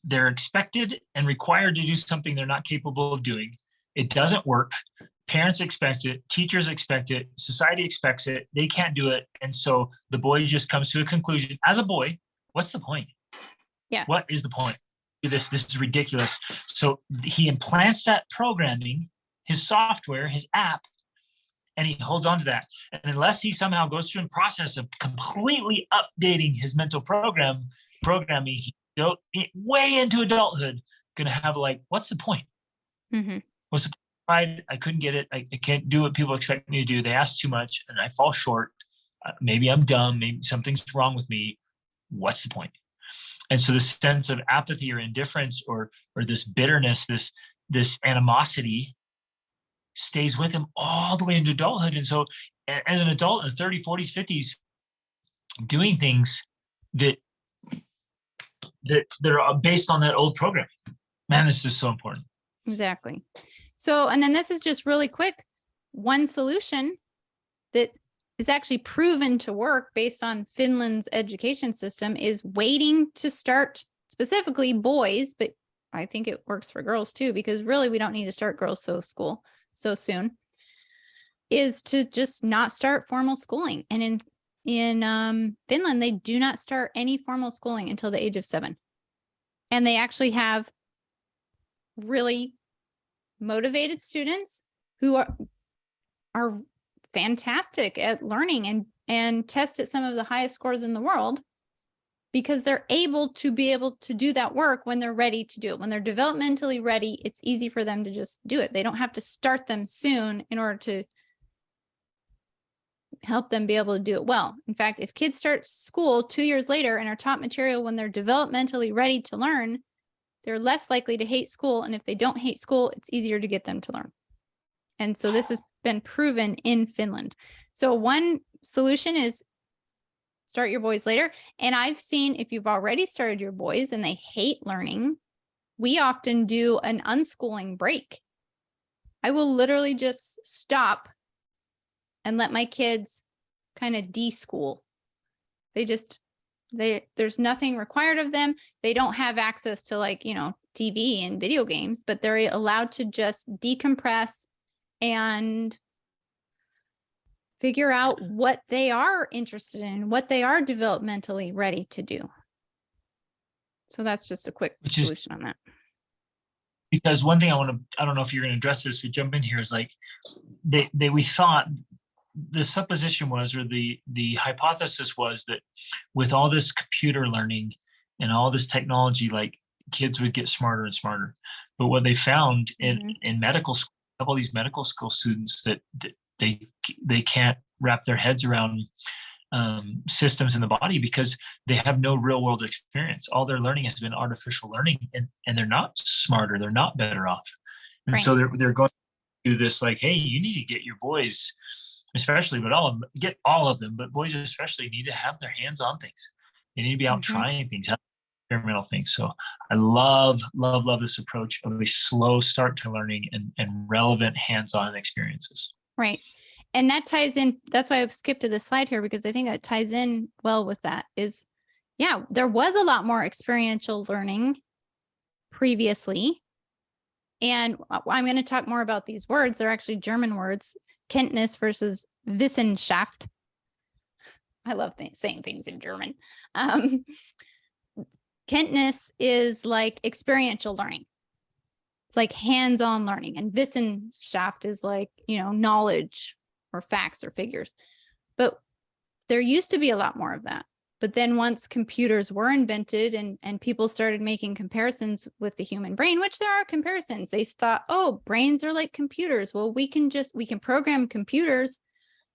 they're expected and required to do something they're not capable of doing. It doesn't work. Parents expect it. Teachers expect it. Society expects it. They can't do it. And so the boy just comes to a conclusion. As a boy, what's the point? Yes. What is the point? This is ridiculous. So he implants that programming, his software, his app, and he holds on to that. And unless he somehow goes through a process of completely updating his mental programming, he's way into adulthood, going to have what's the point? Mm-hmm. What's the point? I couldn't get it. I can't do what people expect me to do. They ask too much and I fall short. Maybe I'm dumb. Maybe something's wrong with me. What's the point? And so the sense of apathy or indifference or this bitterness, this animosity stays with him all the way into adulthood. And so as an adult in the 30s, 40s, 50s, doing things that are based on that old programming. Man, this is so important. Exactly. So, and then this is just really quick. One solution that is actually proven to work based on Finland's education system is waiting to start, specifically boys, but I think it works for girls too, because really we don't need to start girls school so soon, is to just not start formal schooling. And in Finland, they do not start any formal schooling until the age of 7. And they actually have really motivated students who are fantastic at learning and test at some of the highest scores in the world, because they're able to do that work when they're ready to do it. When they're developmentally ready, it's easy for them to just do it. They don't have to start them soon in order to help them be able to do it well. In fact, if kids start school 2 years later and are taught material when they're developmentally ready to learn, they're less likely to hate school. And if they don't hate school, it's easier to get them to learn. And so this has been proven in Finland. So one solution is start your boys later. And I've seen, if you've already started your boys and they hate learning, we often do an unschooling break. I will literally just stop and let my kids kind of de-school. There's nothing required of them. They don't have access to TV and video games, but they're allowed to just decompress and figure out what they are interested in, what they are developmentally ready to do. So that's just a quick solution on that. Because one thing I don't know if you're going to address this, we jump in here, is we thought the supposition was, or the hypothesis was, that with all this computer learning and all this technology, like, kids would get smarter and smarter. But what they found in medical school, all these medical school students, that they can't wrap their heads around systems in the body, because they have no real world experience. All their learning has been artificial learning, and they're not smarter, they're not better off. And Right. so they're going to do this, like, hey, you need to get your boys, especially, but get all of them, but boys especially, need to have their hands on things. They need to be out trying things, experimental things. So I love this approach of a slow start to learning and relevant hands-on experiences. Right. And that ties in. That's why I've skipped to the slide here, because I think that ties in well with that. Is, yeah, there was a lot more experiential learning previously. And I'm going to talk more about these words. They're actually German words, Kenntnis versus Wissenschaft. I love saying things in German. Kenntnis is like experiential learning. It's like hands-on learning. And Wissenschaft is like, knowledge or facts or figures. But there used to be a lot more of that. But then once computers were invented and people started making comparisons with the human brain, which there are comparisons, they thought, oh, brains are like computers. Well, we can program computers.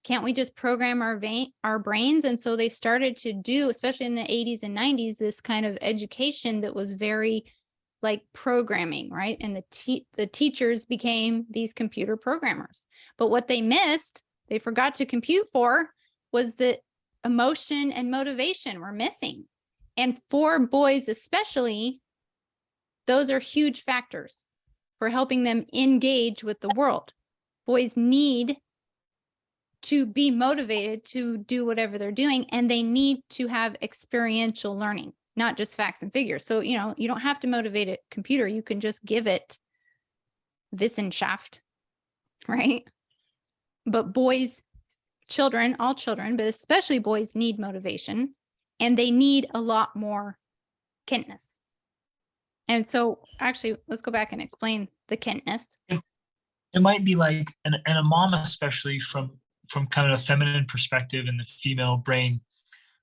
Can't we just program our brains? And so they started to do, especially in the 80s and 90s, this kind of education that was very like programming, right? And the teachers became these computer programmers. But what they missed, they forgot to compute for, was that emotion and motivation were missing. And for boys especially, those are huge factors for helping them engage with the world. Boys need to be motivated to do whatever they're doing, and they need to have experiential learning, not just facts and figures. So, you don't have to motivate a computer. You can just give it Wissenschaft, right? But all children, but especially boys, need motivation, and they need a lot more Kenntnis. And so actually, let's go back and explain the Kenntnis. It might be like, and a mom, especially from kind of a feminine perspective, and the female brain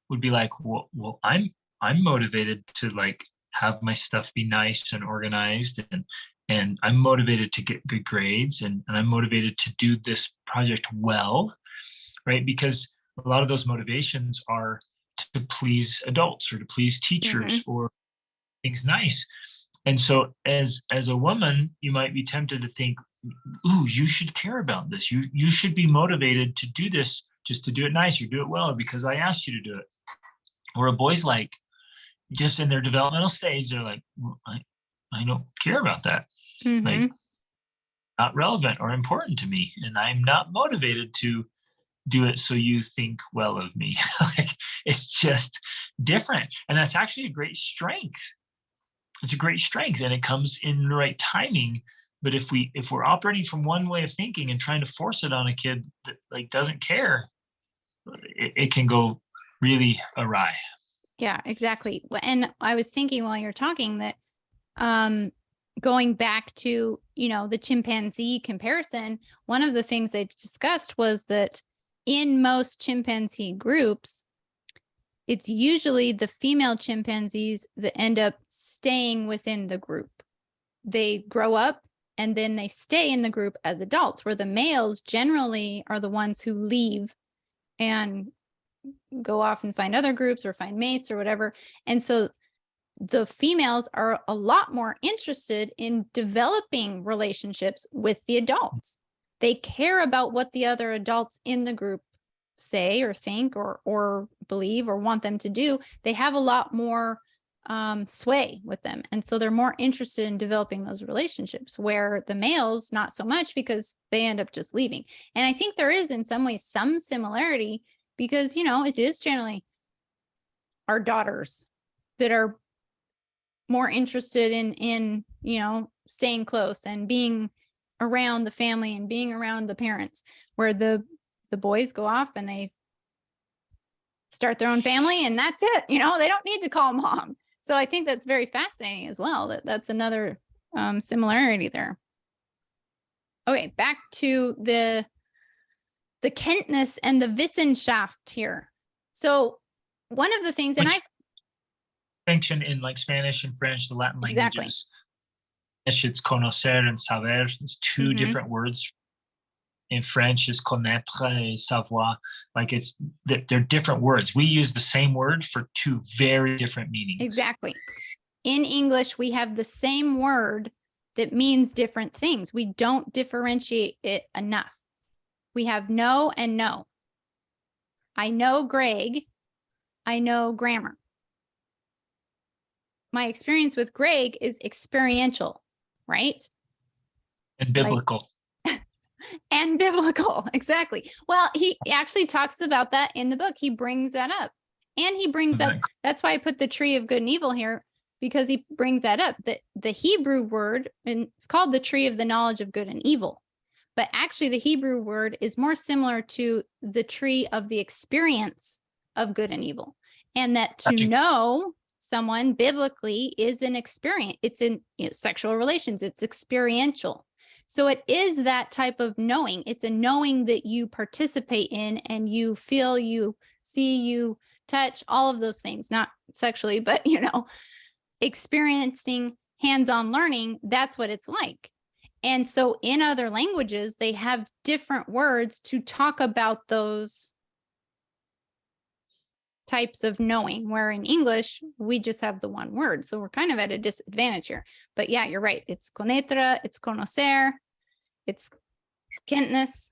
would be like, well, I'm motivated to, like, have my stuff be nice and organized, and I'm motivated to get good grades, and I'm motivated to do this project well, right? Because a lot of those motivations are to please adults or to please teachers or things nice. And so as a woman, you might be tempted to think, ooh, you should care about this. You should be motivated to do this, just to do it nice or do it well because I asked you to do it. Or a boy's like, just in their developmental stage, they're like, well, I don't care about that. Like, not relevant or important to me. And I'm not motivated to do it so you think well of me. Like, it's just different. And that's actually a great strength. It's a great strength, and it comes in the right timing. But if we're operating from one way of thinking and trying to force it on a kid that, like, doesn't care, it can go really awry. Yeah, exactly. And I was thinking while you're talking that going back to, the chimpanzee comparison, one of the things they discussed was that in most chimpanzee groups, it's usually the female chimpanzees that end up staying within the group. They grow up and then they stay in the group as adults, where the males generally are the ones who leave and go off and find other groups or find mates or whatever. And so the females are a lot more interested in developing relationships with the adults. They care about what the other adults in the group say or think or believe or want them to do. They have a lot more sway with them. And so they're more interested in developing those relationships, where the males, not so much, because they end up just leaving. And I think there is in some ways some similarity, because, it is generally our daughters that are more interested in staying close and being around the family and being around the parents, where the boys go off and they start their own family and that's it. They don't need to call mom. So I think that's very fascinating as well. That's another similarity there. Okay, back to the the Kenntnis and the Wissenschaft here. So one of the things, and I distinction in like Spanish and French, the Latin exactly. languages. It's conocer and saber. It's two different words. In French, is connaître and savoir. Like they're different words. We use the same word for two very different meanings. Exactly. In English, we have the same word that means different things. We don't differentiate it enough. We have know and know. I know Greg. I know grammar. My experience with Greg is experiential, right? And biblical. And biblical, exactly. Well, he actually talks about that in the book. He brings that up. And he brings up, that's why I put the tree of good and evil here, because he brings that up. That the Hebrew word, and it's called the tree of the knowledge of good and evil. But actually the Hebrew word is more similar to the tree of the experience of good and evil. And that to know someone biblically is an experience. It's in sexual relations. It's experiential. So it is that type of knowing. It's a knowing that you participate in and you feel, you see, you touch, all of those things, not sexually, but, experiencing hands-on learning. That's what it's like. And so in other languages, they have different words to talk about those types of knowing, where in English, we just have the one word. So we're kind of at a disadvantage here. But yeah, you're right. It's connaître, it's conocer, it's Kenntnis,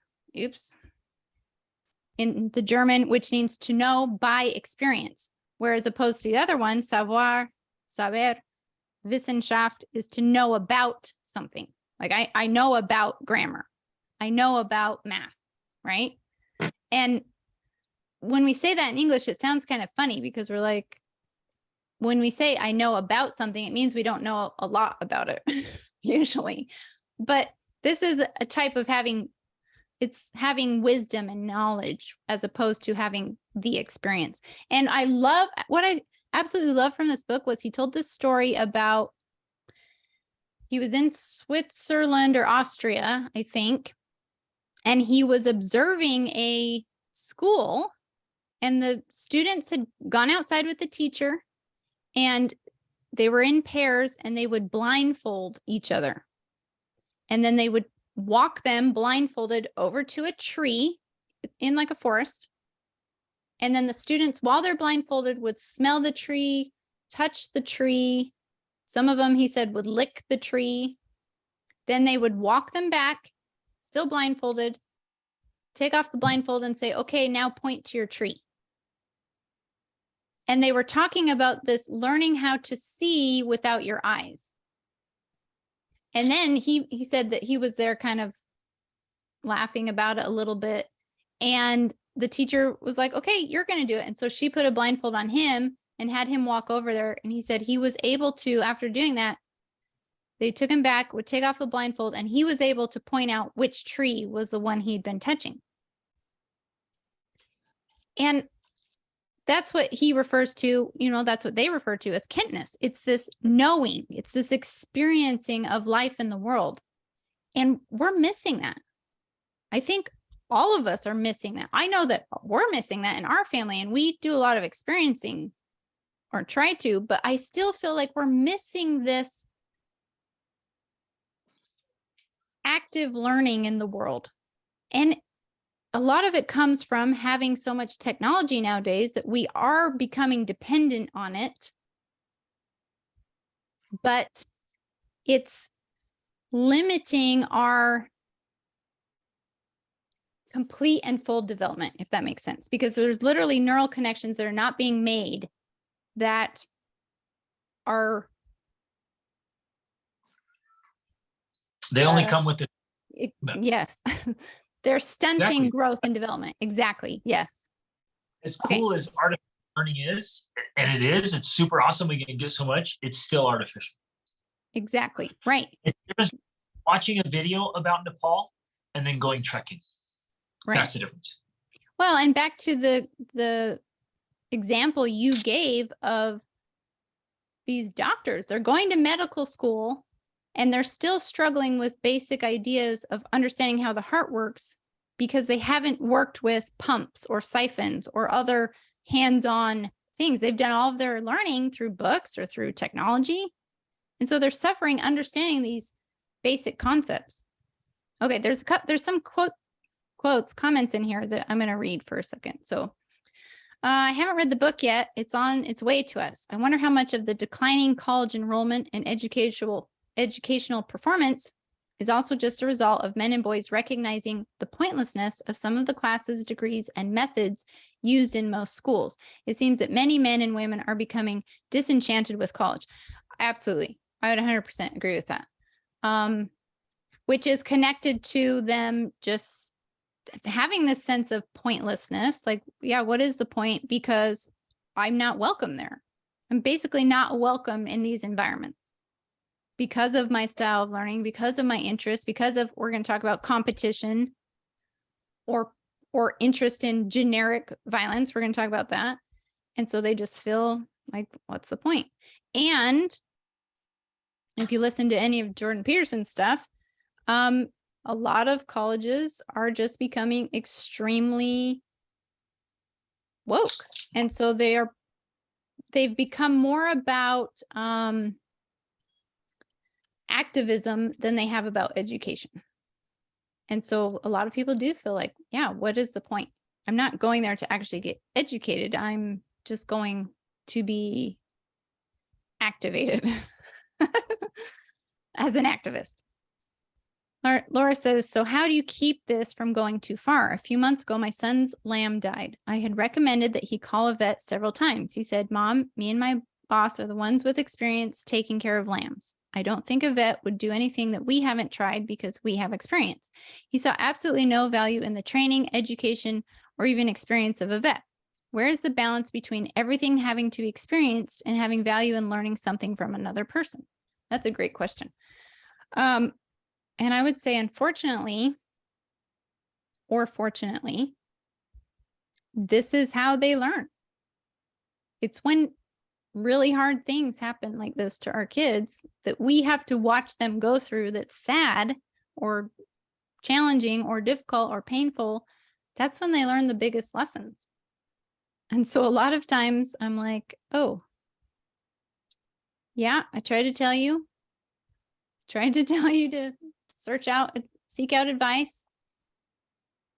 in the German, which means to know by experience. Whereas opposed to the other one, savoir, saber, Wissenschaft is to know about something. Like I know about grammar. I know about math, right? And when we say that in English, it sounds kind of funny because we're like, when we say I know about something, it means we don't know a lot about it usually. But this is a type of having wisdom and knowledge as opposed to having the experience. And what I absolutely love from this book was he told this story about, he was in Switzerland or Austria, I think, and he was observing a school. And the students had gone outside with the teacher and they were in pairs and they would blindfold each other. And then they would walk them blindfolded over to a tree in like a forest. And then the students, while they're blindfolded, would smell the tree, touch the tree. Some of them, he said, would lick the tree. Then they would walk them back, still blindfolded, take off the blindfold and say, okay, now point to your tree. And they were talking about this learning how to see without your eyes. And then he said that he was there kind of laughing about it a little bit. And the teacher was like, okay, you're going to do it. And so she put a blindfold on him and had him walk over there. And he said he was able to, after doing that, they took him back, would take off the blindfold, and he was able to point out which tree was the one he'd been touching. And that's what he refers to, that's what they refer to as Kenntnis. It's this knowing, it's this experiencing of life in the world. And we're missing that. I think all of us are missing that. I know that we're missing that in our family, and we do a lot of experiencing or try to, but I still feel like we're missing this active learning in the world. And a lot of it comes from having so much technology nowadays that we are becoming dependent on it, but it's limiting our complete and full development, if that makes sense, because there's literally neural connections that are not being made that are they only come with it. Yes. They're stunting growth and development. Exactly. Yes. As cool as artificial learning is, and it's super awesome. We can get so much. It's still artificial. Exactly. Right. It's just watching a video about Nepal and then going trekking. Right. That's the difference. Well, and back to the example you gave of these doctors, they're going to medical school and they're still struggling with basic ideas of understanding how the heart works. because they haven't worked with pumps or siphons or other hands-on things. They've done all of their learning through books or through technology. And so they're suffering understanding these basic concepts. Okay, there's some comments in here that I'm going to read for a second. So I haven't read the book yet. It's on its way to us. I wonder how much of the declining college enrollment and educational performance is also just a result of men and boys recognizing the pointlessness of some of the classes, degrees, and methods used in most schools. It seems that many men and women are becoming disenchanted with college. Absolutely. I would 100% agree with that. Which is connected to them just having this sense of pointlessness. Like, yeah, what is the point? Because I'm not welcome there. I'm basically not welcome in these environments because of my style of learning, because of my interest, because of, we're going to talk about competition or interest in generic violence. We're going to talk about that. And so they just feel like, what's the point? And if you listen to any of Jordan Peterson's stuff, a lot of colleges are just becoming extremely woke. And so they've become more about activism than they have about education. And so a lot of people do feel like, yeah, what is the point? I'm not going there to actually get educated. I'm just going to be activated as an activist. Laura says, so how do you keep this from going too far? A few months ago, my son's lamb died. I had recommended that he call a vet several times. He said, Mom, me and my boss are the ones with experience taking care of lambs. I don't think a vet would do anything that we haven't tried because we have experience. He saw absolutely no value in the training, education, or even experience of a vet. Where is the balance between everything having to be experienced and having value in learning something from another person? That's a great question. And I would say, unfortunately, or fortunately, this is how they learn. It's when really hard things happen like this to our kids that we have to watch them go through that's sad or challenging or difficult or painful. That's when they learn the biggest lessons. And so a lot of times I'm like, oh, yeah, I tried to tell you to seek out advice,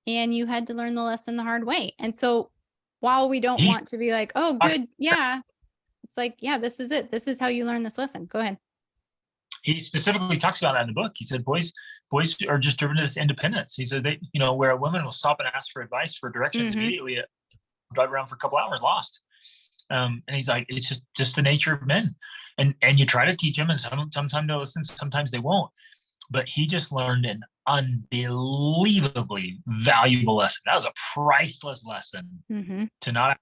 and you had to learn the lesson the hard way. And so while we don't want to be like, oh, good, yeah, it's like, yeah, this is it. This is how you learn this lesson. Go ahead. He specifically talks about that in the book. He said, boys are just driven to this independence. He said, they, where a woman will stop and ask for advice, for directions immediately, drive around for a couple hours lost. And he's like, it's just the nature of men. And you try to teach them, and sometimes they'll listen, sometimes they won't. But he just learned an unbelievably valuable lesson. That was a priceless lesson to not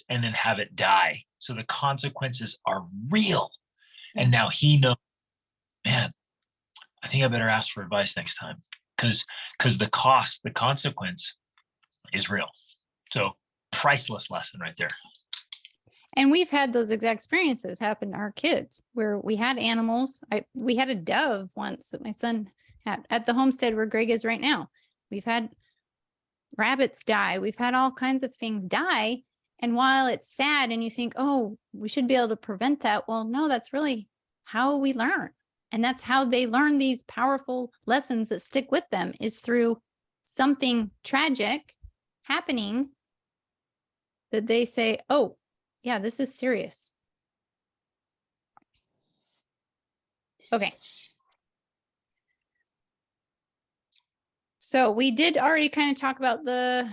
and then have it die. So the consequences are real. And now he knows, man, I think I better ask for advice next time, because the consequence is real. So priceless lesson right there. And we've had those exact experiences happen to our kids where we had animals. We had a dove once that my son had at the homestead where Greg is right now. We've had rabbits die. We've had all kinds of things die. And while it's sad and you think, oh, we should be able to prevent that. Well, no, that's really how we learn. And that's how they learn these powerful lessons that stick with them, is through something tragic happening that they say, oh, yeah, this is serious. Okay. So we did already kind of talk about the.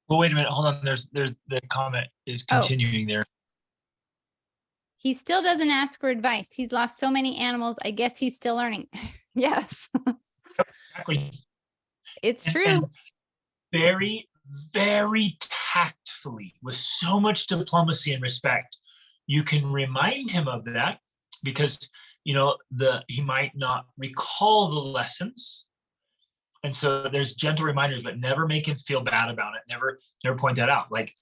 Well, wait a minute. Hold on. There's the comment is continuing there. He still doesn't ask for advice. He's lost so many animals. I guess he's still learning. Yes. Exactly. It's true. And very, very tactfully, with so much diplomacy and respect, you can remind him of that, because he might not recall the lessons, and so there's gentle reminders, but never make him feel bad about it. Never point that out. Like,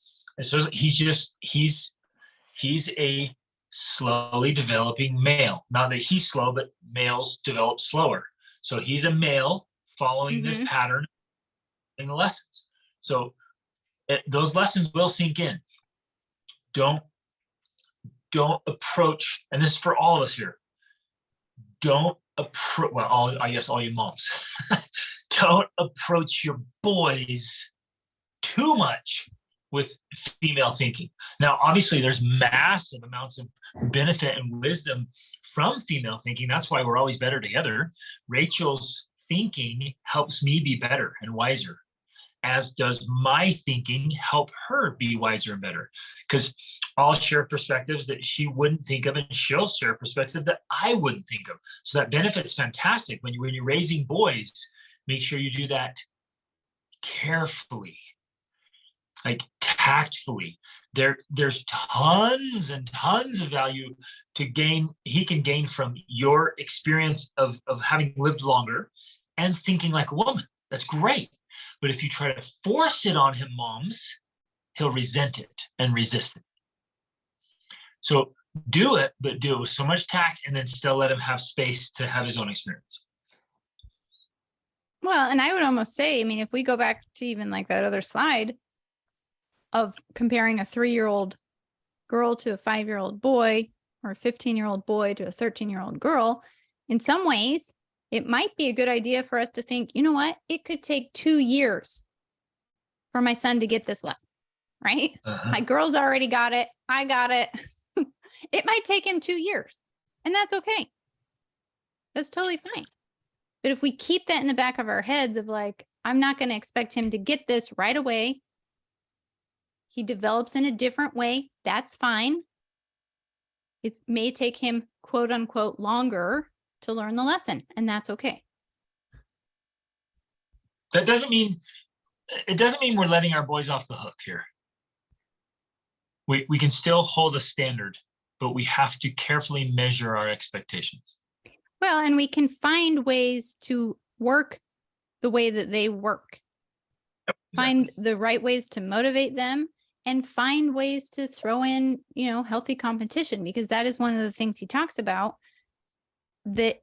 so he's a slowly developing male. Not that he's slow, but males develop slower. So he's a male following this pattern. in the lessons. So those lessons will sink in. Don't approach, and this is for all of us here. Don't approach, well, I guess all you moms. Don't approach your boys too much with female thinking. Now, obviously, there's massive amounts of benefit and wisdom from female thinking. That's why we're always better together. Rachel's thinking helps me be better and wiser, as does my thinking help her be wiser and better. Because I'll share perspectives that she wouldn't think of, and she'll share a perspective that I wouldn't think of. So that benefit's fantastic. When you're raising boys, make sure you do that carefully, like tactfully. There's tons and tons of value he can gain from your experience of having lived longer and thinking like a woman. That's great. But if you try to force it on him, moms, he'll resent it and resist it. So do it, but do it with so much tact, and then still let him have space to have his own experience. Well, and I would almost say, I mean, if we go back to even like that other slide of comparing a 3-year-old girl to a 5-year-old boy, or a 15-year-old boy to a 13-year-old girl, in some ways, it might be a good idea for us to think, you know what? It could take 2 years for my son to get this lesson, right? My girl's already got it. I got it. It might take him 2 years, and that's okay. That's totally fine. But if we keep that in the back of our heads of like, I'm not going to expect him to get this right away. He develops in a different way. That's fine. It may take him, quote unquote, longer to learn the lesson, and that's okay. It doesn't mean we're letting our boys off the hook here. We can still hold a standard, but we have to carefully measure our expectations. Well, and we can find ways to work the way that they work. Yep, exactly. Find the right ways to motivate them, and find ways to throw in, healthy competition, because that is one of the things he talks about that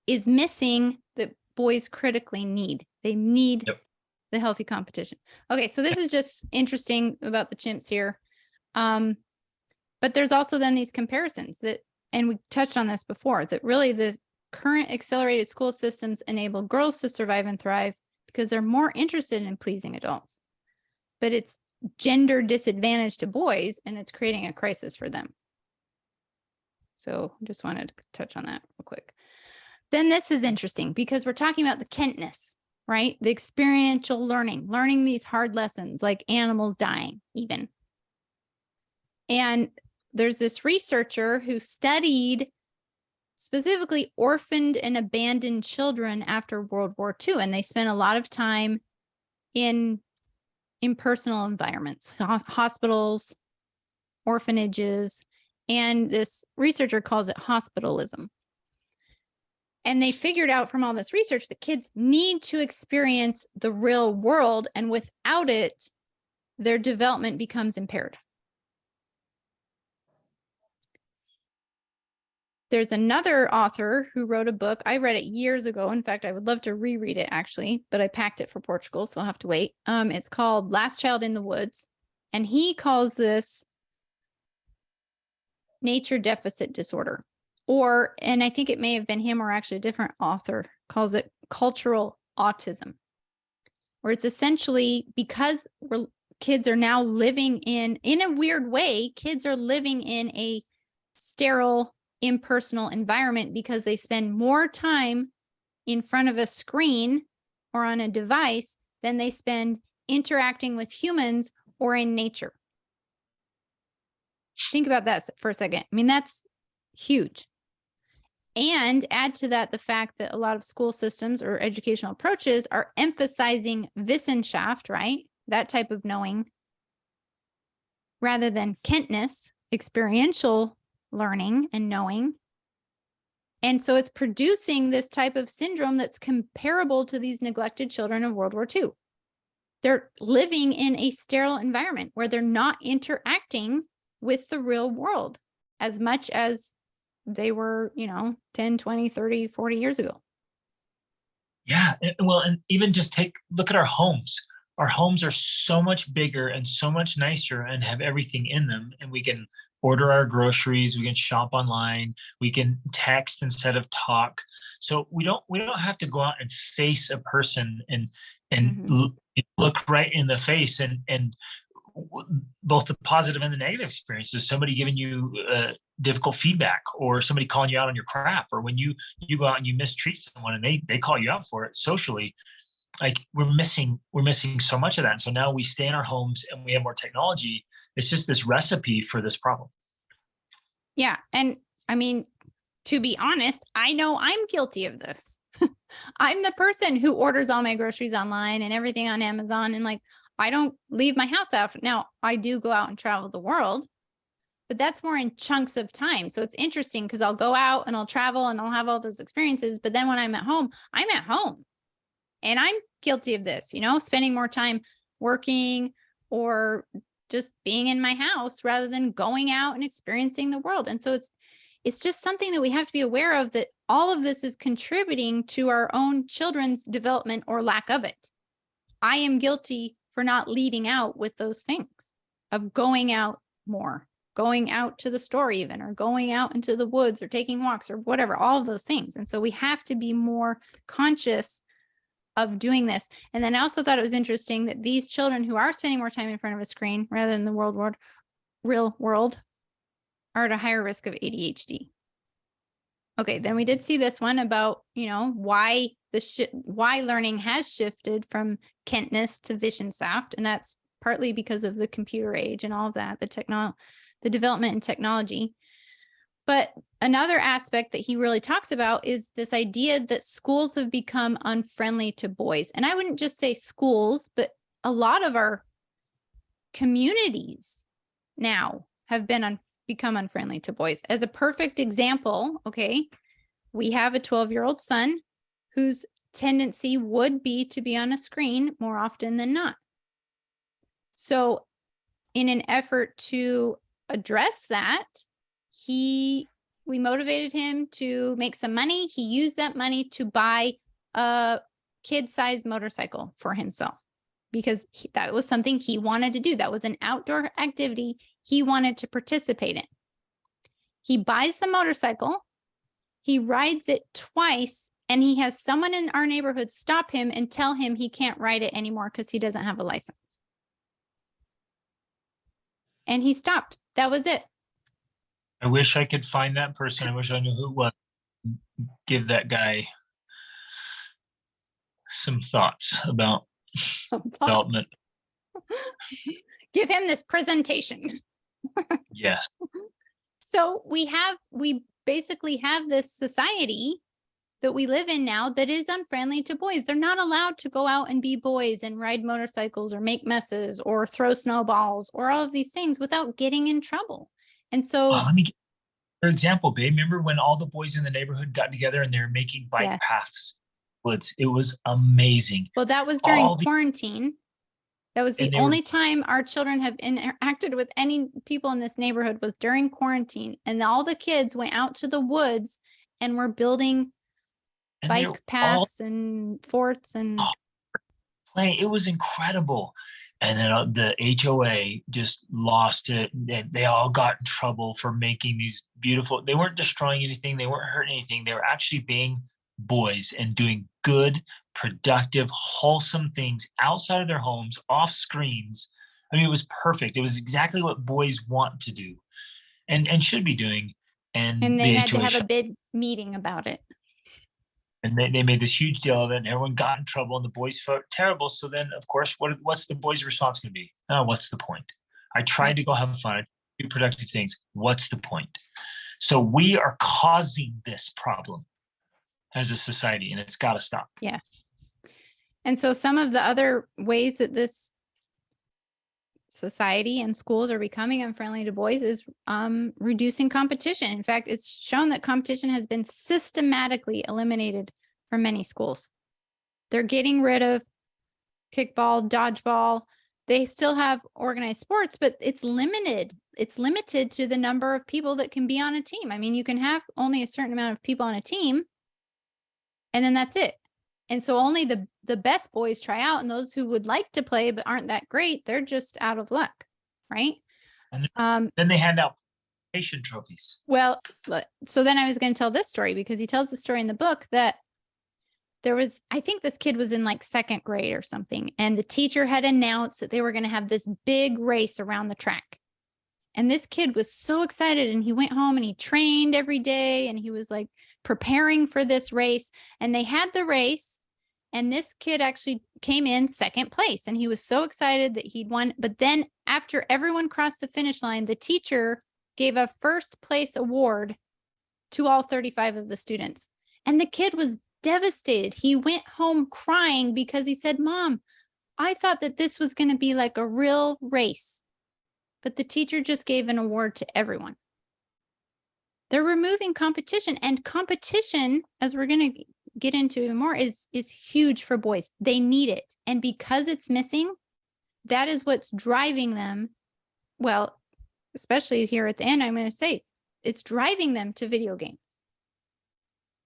is missing that boys critically need. They need the healthy competition. Okay, so this is just interesting about the chimps here. But there's also then these comparisons that, and we touched on this before, that really the current accelerated school systems enable girls to survive and thrive because they're more interested in pleasing adults. But it's gender disadvantage to boys, and it's creating a crisis for them. So just wanted to touch on that real quick. Then this is interesting because we're talking about the Kenntnis, right? The experiential learning these hard lessons like animals dying even. And there's this researcher who studied specifically orphaned and abandoned children after World War II. And they spent a lot of time in impersonal environments, hospitals, orphanages, and this researcher calls it hospitalism. And they figured out from all this research that kids need to experience the real world, and without it, their development becomes impaired. There's another author who wrote a book. I read it years ago. In fact, I would love to reread it actually, but I packed it for Portugal, so I'll have to wait. It's called Last Child in the Woods. And he calls this nature deficit disorder. And I think it may have been him or actually a different author, calls it cultural autism, where it's essentially because kids are now living in a weird way, kids are living in a sterile, impersonal environment because they spend more time in front of a screen or on a device than they spend interacting with humans or in nature. Think about that for a second. I mean, that's huge. And add to that the fact that a lot of school systems or educational approaches are emphasizing Wissenschaft, right? That type of knowing, rather than Kenntnis, experiential learning and knowing. And so it's producing this type of syndrome that's comparable to these neglected children of World War II. They're living in a sterile environment where they're not interacting with the real world as much as they were, 10, 20, 30, 40 years ago. Yeah. Well, and even just look at our homes. Our homes are so much bigger and so much nicer and have everything in them. And we can order our groceries, we can shop online, we can text instead of talk. So we don't have to go out and face a person and Mhm. look right in the face and both the positive and the negative experiences, somebody giving you difficult feedback, or somebody calling you out on your crap, or when you go out and you mistreat someone and they call you out for it socially. Like we're missing so much of that. And so now we stay in our homes and we have more technology. It's just this recipe for this problem. Yeah. And I mean, to be honest, I know I'm guilty of this. I'm the person who orders all my groceries online and everything on Amazon. And like, I don't leave my house out. Now, I do go out and travel the world, but that's more in chunks of time. So it's interesting because I'll go out and I'll travel and I'll have all those experiences. But then when I'm at home, I'm at home. And I'm guilty of this, spending more time working or just being in my house rather than going out and experiencing the world. And so it's just something that we have to be aware of, that all of this is contributing to our own children's development or lack of it. I am guilty for not leading out with those things, of going out more, going out to the store even, or going out into the woods or taking walks or whatever, all of those things. And so we have to be more conscious of doing this. And then I also thought it was interesting that these children who are spending more time in front of a screen rather than the real world are at a higher risk of ADHD. Okay, then we did see this one about, why why learning has shifted from Kenntnis to Wissenschaft, and that's partly because of the computer age and all of that, the development in technology. But another aspect that he really talks about is this idea that schools have become unfriendly to boys. And I wouldn't just say schools, but a lot of our communities now have become unfriendly to boys. As a perfect example, okay, we have a 12-year-old son whose tendency would be to be on a screen more often than not. So in an effort to address that, we motivated him to make some money. He used that money to buy a kid-sized motorcycle for himself because that was something he wanted to do. That was an outdoor activity he wanted to participate in. He buys the motorcycle, he rides it twice, and he has someone in our neighborhood stop him and tell him he can't ride it anymore because he doesn't have a license. And he stopped. That was it. I wish I could find that person. I wish I knew who it was. Give that guy some thoughts about development. Give him this presentation. Yes. So we basically have this society that we live in now that is unfriendly to boys. They're not allowed to go out and be boys and ride motorcycles or make messes or throw snowballs or all of these things without getting in trouble. And so let me give you an example, babe. Remember when all the boys in the neighborhood got together and they were making bike yes. paths? It was amazing. Well, that was during quarantine. That was the only time our children have interacted with any people in this neighborhood was during quarantine. And all the kids went out to the woods and were building bike paths and forts and playing. It was incredible. And then the HOA just lost it. They all got in trouble for making these beautiful, they weren't destroying anything. They weren't hurting anything. They were actually being boys and doing good, productive, wholesome things outside of their homes, off screens. I mean, it was perfect. It was exactly what boys want to do and should be doing. And they had to have a big meeting about it. And they made this huge deal of it, and everyone got in trouble, and the boys felt terrible. So then, of course, what's the boys' response going to be? Oh, what's the point? I tried to go have fun, do productive things. What's the point? So we are causing this problem as a society, and it's got to stop. Yes. And so some of the other ways that this society and schools are becoming unfriendly to boys is reducing competition. In fact, it's shown that competition has been systematically eliminated from many schools. They're getting rid of kickball, dodgeball. They still have organized sports, but it's limited. It's limited to the number of people that can be on a team. I mean, you can have only a certain amount of people on a team, and then that's it. And so only the best boys try out, and those who would like to play but aren't that great, they're just out of luck, right? And then they hand out patient trophies. Well, so then I was going to tell this story, because he tells the story in the book that there was, I think this kid was in like second grade or something, and the teacher had announced that they were going to have this big race around the track. And this kid was so excited, and he went home and he trained every day, and he was like preparing for this race. And they had the race, and this kid actually came in second place, and he was so excited that he'd won. But then after everyone crossed the finish line, the teacher gave a first place award to all 35 of the students. And the kid was devastated. He went home crying because he said, "Mom, I thought that this was going to be like a real race, but the teacher just gave an award to everyone." They're removing competition, and competition, as we're going to get into even more, is huge for boys. They need it. And because it's missing, that is what's driving them. Well, especially here at the end, I'm going to say it's driving them to video games.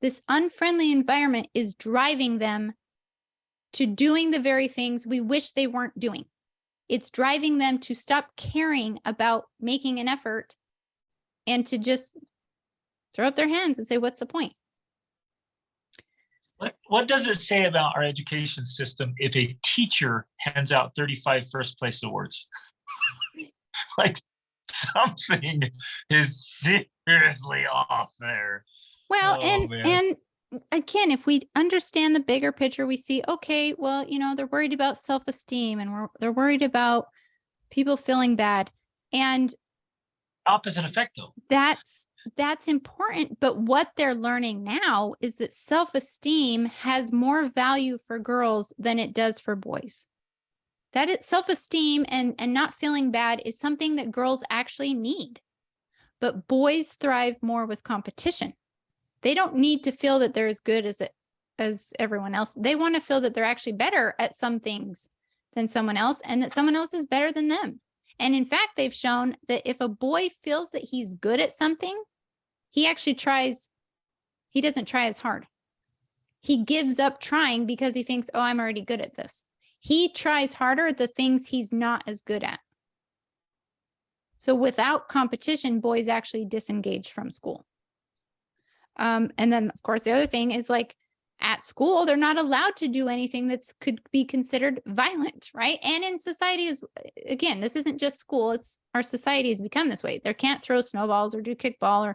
This unfriendly environment is driving them to doing the very things we wish they weren't doing. It's driving them to stop caring about making an effort and to just throw up their hands and say, what's the point? What does it say about our education system if a teacher hands out 35 first place awards? Like, something is seriously off there. Well, and again, if we understand the bigger picture, we see, okay, well, they're worried about self-esteem, and they're worried about people feeling bad. And opposite effect, though. That's important. But what they're learning now is that self-esteem has more value for girls than it does for boys. That it's self-esteem and not feeling bad is something that girls actually need. But boys thrive more with competition. They don't need to feel that they're as good as everyone else. They want to feel that they're actually better at some things than someone else, and that someone else is better than them. And in fact, they've shown that if a boy feels that he's good at something, he doesn't try as hard. He gives up trying because he thinks, oh, I'm already good at this. He tries harder at the things he's not as good at. So without competition, boys actually disengage from school. And then, of course, the other thing is, like, at school, they're not allowed to do anything that could be considered violent, right? And in society, again, this isn't just school, it's our society has become this way. They can't throw snowballs or do kickball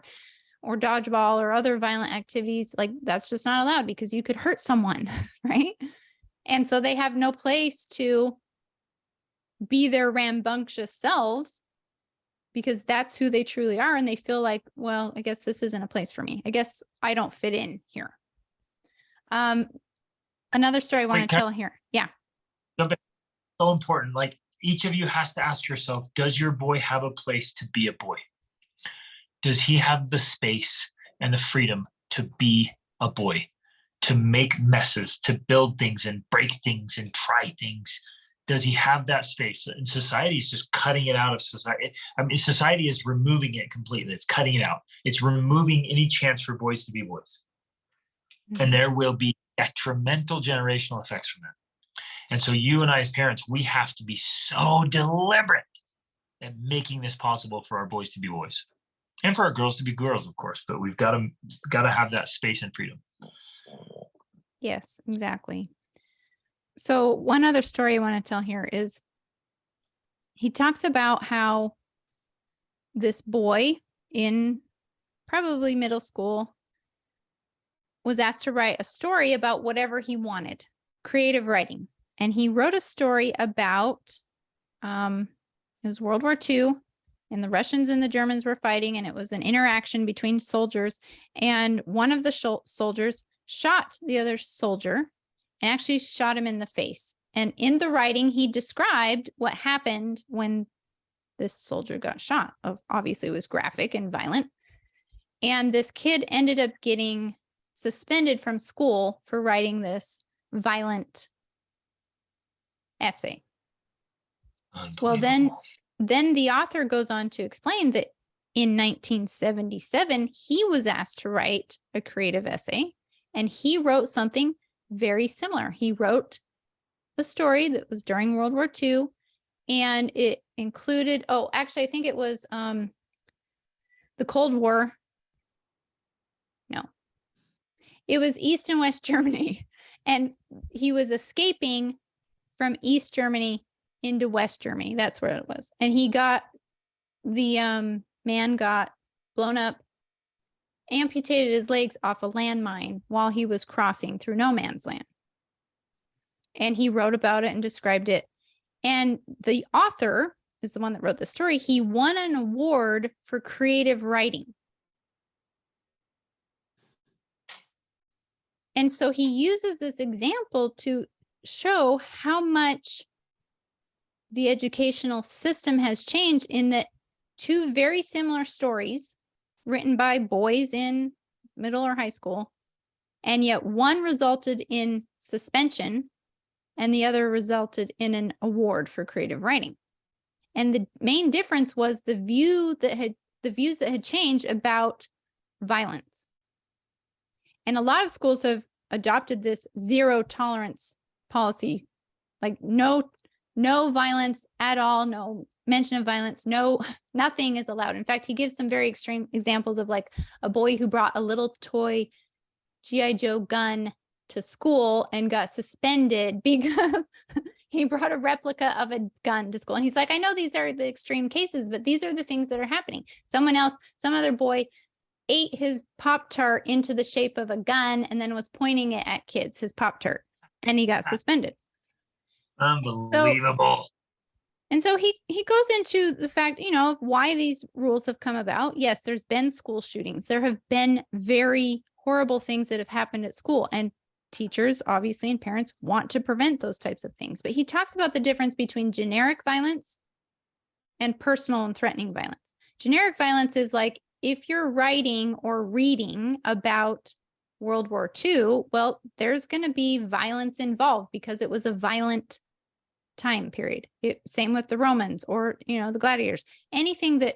or dodgeball or other violent activities. Like, that's just not allowed because you could hurt someone, right? And so they have no place to be their rambunctious selves, because that's who they truly are. And they feel like, well, I guess this isn't a place for me. I guess I don't fit in here. Another story I want to tell here. Yeah. So important. Like, each of you has to ask yourself, does your boy have a place to be a boy? Does he have the space and the freedom to be a boy, to make messes, to build things and break things and try things? Does he have that space? And society is just cutting it out of society. I mean, society is removing it completely. It's cutting it out. It's removing any chance for boys to be boys. Mm-hmm. And there will be detrimental generational effects from that. And so you and I, as parents, we have to be so deliberate in making this possible for our boys to be boys, and for our girls to be girls, of course. But we've got to have that space and freedom. Yes, exactly. So one other story I want to tell here is, he talks about how this boy in probably middle school was asked to write a story about whatever he wanted, creative writing. And he wrote a story about, it was World War II, and the Russians and the Germans were fighting, and it was an interaction between soldiers. And one of the soldiers shot the other soldier and actually shot him in the face. And in the writing, he described what happened when this soldier got shot. Obviously, it was graphic and violent. And this kid ended up getting suspended from school for writing this violent essay. Well, then the author goes on to explain that in 1977, he was asked to write a creative essay, and he wrote something very similar. He wrote a story that was during World War II, and it included, oh, actually, I think it was the Cold War. No, it was East and West Germany. And he was escaping from East Germany into West Germany. That's where it was. And he got, the man got blown up, amputated his legs off a landmine while he was crossing through no man's land. And he wrote about it and described it. And the author is the one that wrote the story. He won an award for creative writing. And so he uses this example to show how much the educational system has changed, in that two very similar stories written by boys in middle or high school, and yet one resulted in suspension and the other resulted in an award for creative writing. And the main difference was the views that had changed about violence. And a lot of schools have adopted this zero tolerance policy, like no violence at all, no mention of violence, nothing is allowed. In fact, he gives some very extreme examples of like a boy who brought a little toy G.I. Joe gun to school and got suspended because he brought a replica of a gun to school. And he's like, I know these are the extreme cases, but these are the things that are happening. Some other boy ate his Pop-Tart into the shape of a gun and then was pointing it at kids, his Pop-Tart, and he got suspended. Unbelievable. And so he goes into the fact, why these rules have come about. Yes, there's been school shootings. There have been very horrible things that have happened at school, and teachers, obviously, and parents want to prevent those types of things. But he talks about the difference between generic violence and personal and threatening violence. Generic violence is like, if you're writing or reading about World War II, well, there's going to be violence involved because it was a violent time period. Same with the Romans or, the gladiators. Anything that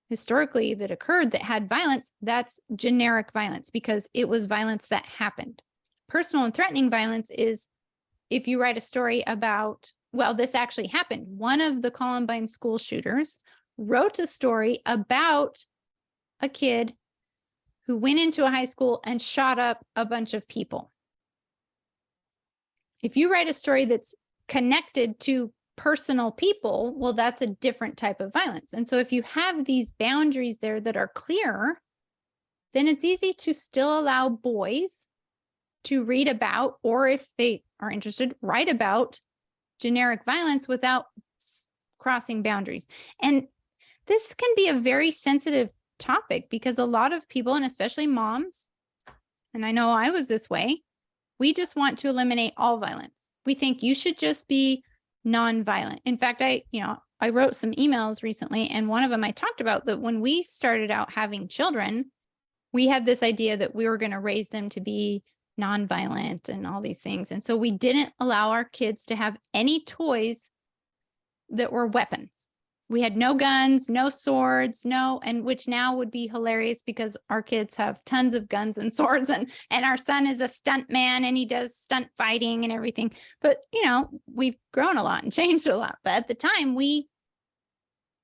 historically that occurred that had violence, that's generic violence because it was violence that happened. Personal and threatening violence is if you write a story about, well, this actually happened. One of the Columbine school shooters wrote a story about a kid who went into a high school and shot up a bunch of people. If you write a story that's connected to personal people, well, that's a different type of violence. And so if you have these boundaries there that are clear, then it's easy to still allow boys to read about, or if they are interested, write about generic violence without crossing boundaries. And this can be a very sensitive topic because a lot of people, and especially moms, and I know I was this way, we just want to eliminate all violence. We think you should just be nonviolent. In fact, I wrote some emails recently, and one of them I talked about that when we started out having children, we had this idea that we were going to raise them to be nonviolent and all these things. And so we didn't allow our kids to have any toys that were weapons. We had no guns, no swords, and which now would be hilarious because our kids have tons of guns and swords, and our son is a stunt man and he does stunt fighting and everything. But, we've grown a lot and changed a lot. But at the time, we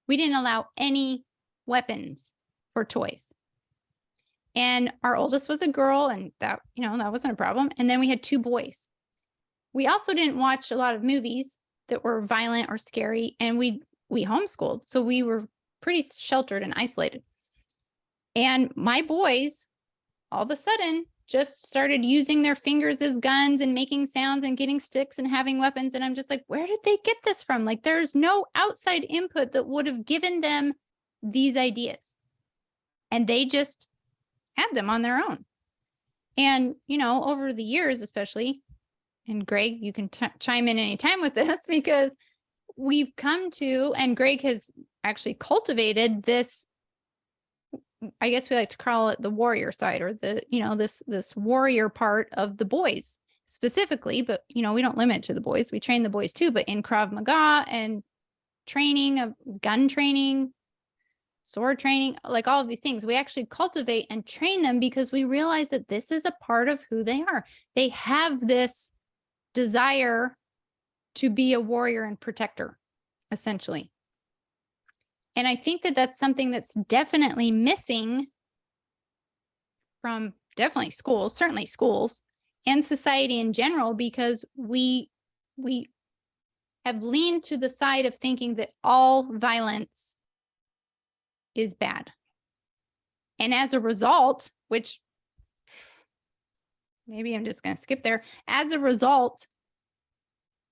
didn't allow any weapons for toys. And our oldest was a girl, and that wasn't a problem. And then we had two boys. We also didn't watch a lot of movies that were violent or scary, and we homeschooled. So we were pretty sheltered and isolated. And my boys all of a sudden just started using their fingers as guns and making sounds and getting sticks and having weapons. And I'm just like, where did they get this from? Like, there's no outside input that would have given them these ideas. And they just had them on their own. And, over the years, especially, and Greg, you can chime in anytime with this, because we've come to, and Greg has actually cultivated this, I guess we like to call it the warrior side, or the, this warrior part of the boys specifically, but, we don't limit it to the boys. We train the boys too, but in Krav Maga and training of gun training, sword training, like all of these things. We actually cultivate and train them because we realize that this is a part of who they are. They have this desire to be a warrior and protector, essentially. And I think that that's something that's definitely missing from definitely schools, certainly schools, and society in general, because we have leaned to the side of thinking that all violence is bad. And as a result, which maybe I'm just going to skip there, as a result,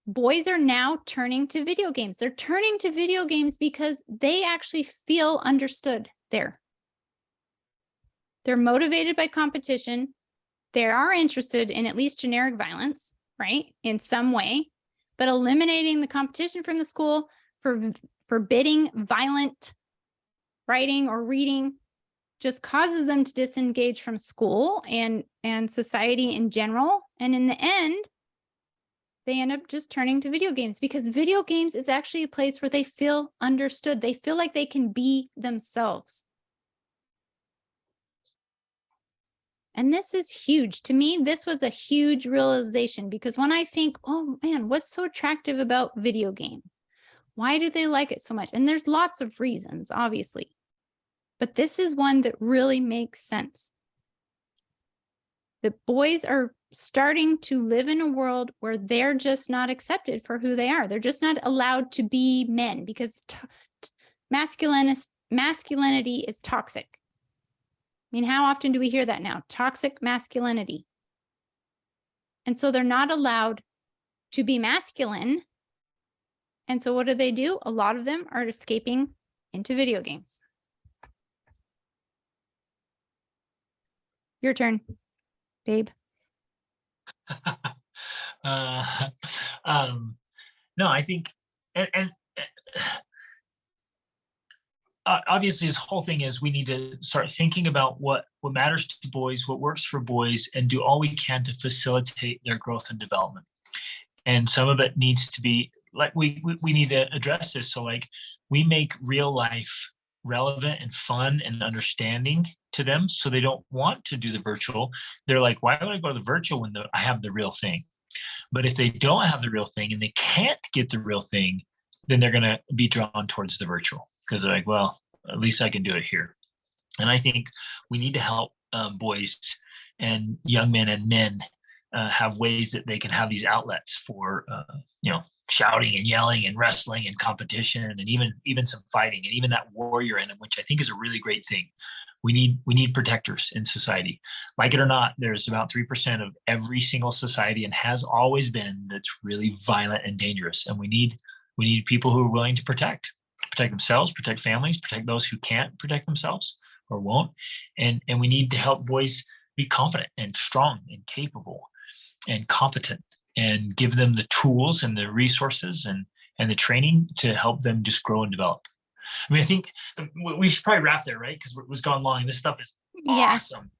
boys are now turning to video games. They're turning to video games because they actually feel understood there. They're motivated by competition. They are interested in at least generic violence, right? In some way, but eliminating the competition from the school, for forbidding violent writing or reading just causes them to disengage from school and society in general. And in the end, they end up just turning to video games, because video games is actually a place where they feel understood. They feel like they can be themselves. And this is huge. To me, this was a huge realization, because when I think, oh man, what's so attractive about video games? Why do they like it so much? And there's lots of reasons, obviously. But this is one that really makes sense. The boys are starting to live in a world where they're just not accepted for who they are. They're just not allowed to be men, because masculinity is toxic. I mean, how often do we hear that now? Toxic masculinity. And so they're not allowed to be masculine. And so what do? A lot of them are escaping into video games. Your turn, babe. No, I think, and obviously this whole thing is we need to start thinking about what matters to boys, what works for boys, and do all we can to facilitate their growth and development. And some of it needs to be like, we need to address this. So like, we make real life relevant and fun and understanding to them, so they don't want to do the virtual. They're like, why would I go to the virtual when I have the real thing? But if they don't have the real thing and they can't get the real thing, then they're going to be drawn towards the virtual, because they're like, well, at least I can do it here. And I think we need to help boys and young men and men have ways that they can have these outlets for, shouting and yelling and wrestling and competition, and even some fighting, and even that warrior in them, which I think is a really great thing. We need protectors in society. Like it or not, there's about 3% of every single society, and has always been, that's really violent and dangerous. And we need people who are willing to protect themselves, protect families, protect those who can't protect themselves or won't. And we need to help boys be confident and strong and capable and competent, and give them the tools and the resources and the training to help them just grow and develop. I mean, I think we should probably wrap there, right? Because it was gone long. This stuff is awesome.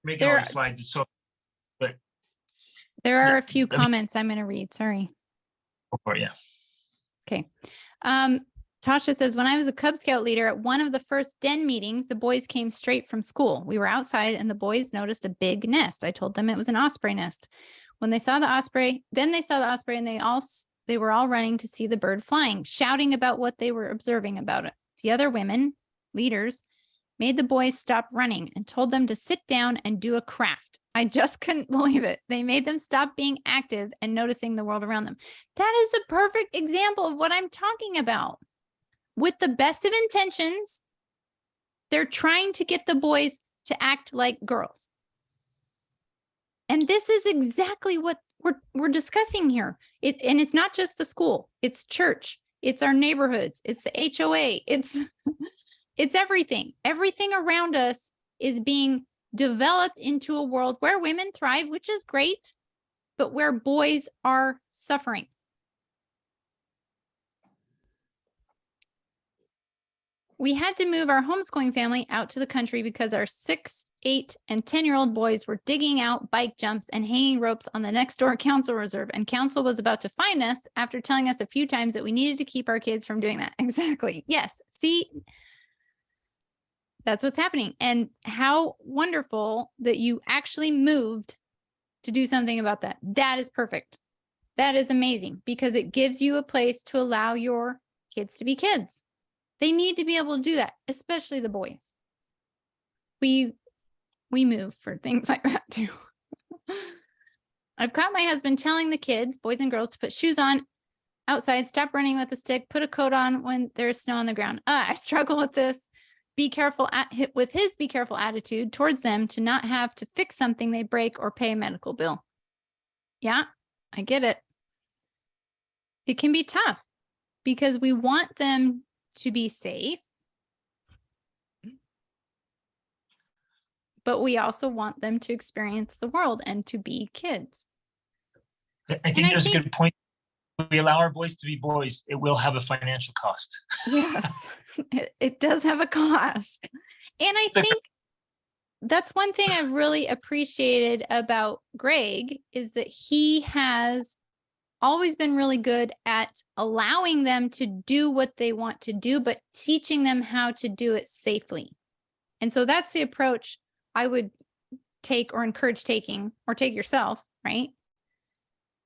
Making all these slides is so, but there are a few comments I'm going to read. Sorry. Oh, yeah. Okay. Tasha says, when I was a Cub Scout leader at one of the first den meetings, the boys came straight from school. We were outside and the boys noticed a big nest. I told them it was an osprey nest. When they saw the osprey, and they were all running to see the bird flying, shouting about what they were observing about it. The other women, leaders, made the boys stop running and told them to sit down and do a craft. I just couldn't believe it. They made them stop being active and noticing the world around them. That is the perfect example of what I'm talking about. With the best of intentions, they're trying to get the boys to act like girls. And this is exactly what we're discussing here. And it's not just the school, it's church, it's our neighborhoods, it's the HOA, it's everything. Everything around us is being developed into a world where women thrive, which is great, but where boys are suffering. We had to move our homeschooling family out to the country because our 6, 8, and 10-year-old boys were digging out bike jumps and hanging ropes on the next door council reserve. And council was about to fine us after telling us a few times that we needed to keep our kids from doing that. Exactly. Yes. See, That's what's happening. And how wonderful that you actually moved to do something about that. That is perfect. That is amazing because it gives you a place to allow your kids to be kids. They need to be able to do that, especially the boys. We move for things like that too. I've caught my husband telling the kids, boys and girls, to put shoes on outside, stop running with a stick, put a coat on when there's snow on the ground. I struggle with this. Be careful with his be careful attitude towards them to not have to fix something they break or pay a medical bill. Yeah, I get it. It can be tough because we want them to be safe, but we also want them to experience the world and to be kids. I think there's a good point. If we allow our boys to be boys, it will have a financial cost. Yes, it does have a cost. And I think that's one thing I've really appreciated about Greg is that he has always been really good at allowing them to do what they want to do, but teaching them how to do it safely. And so that's the approach I would take or encourage taking, or take yourself, right?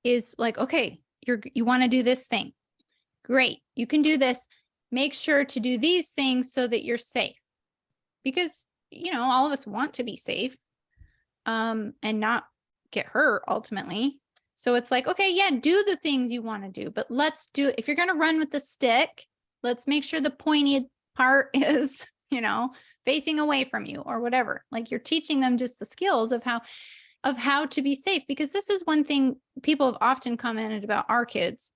Is like, okay, you want to do this thing. Great. You can do this. Make sure to do these things so that you're safe. Because, all of us want to be safe and not get hurt ultimately. So it's like, okay, yeah, do the things you want to do, but let's do it. If you're going to run with the stick, let's make sure the pointy part is, facing away from you or whatever. Like you're teaching them just the skills of how to be safe, because this is one thing people have often commented about our kids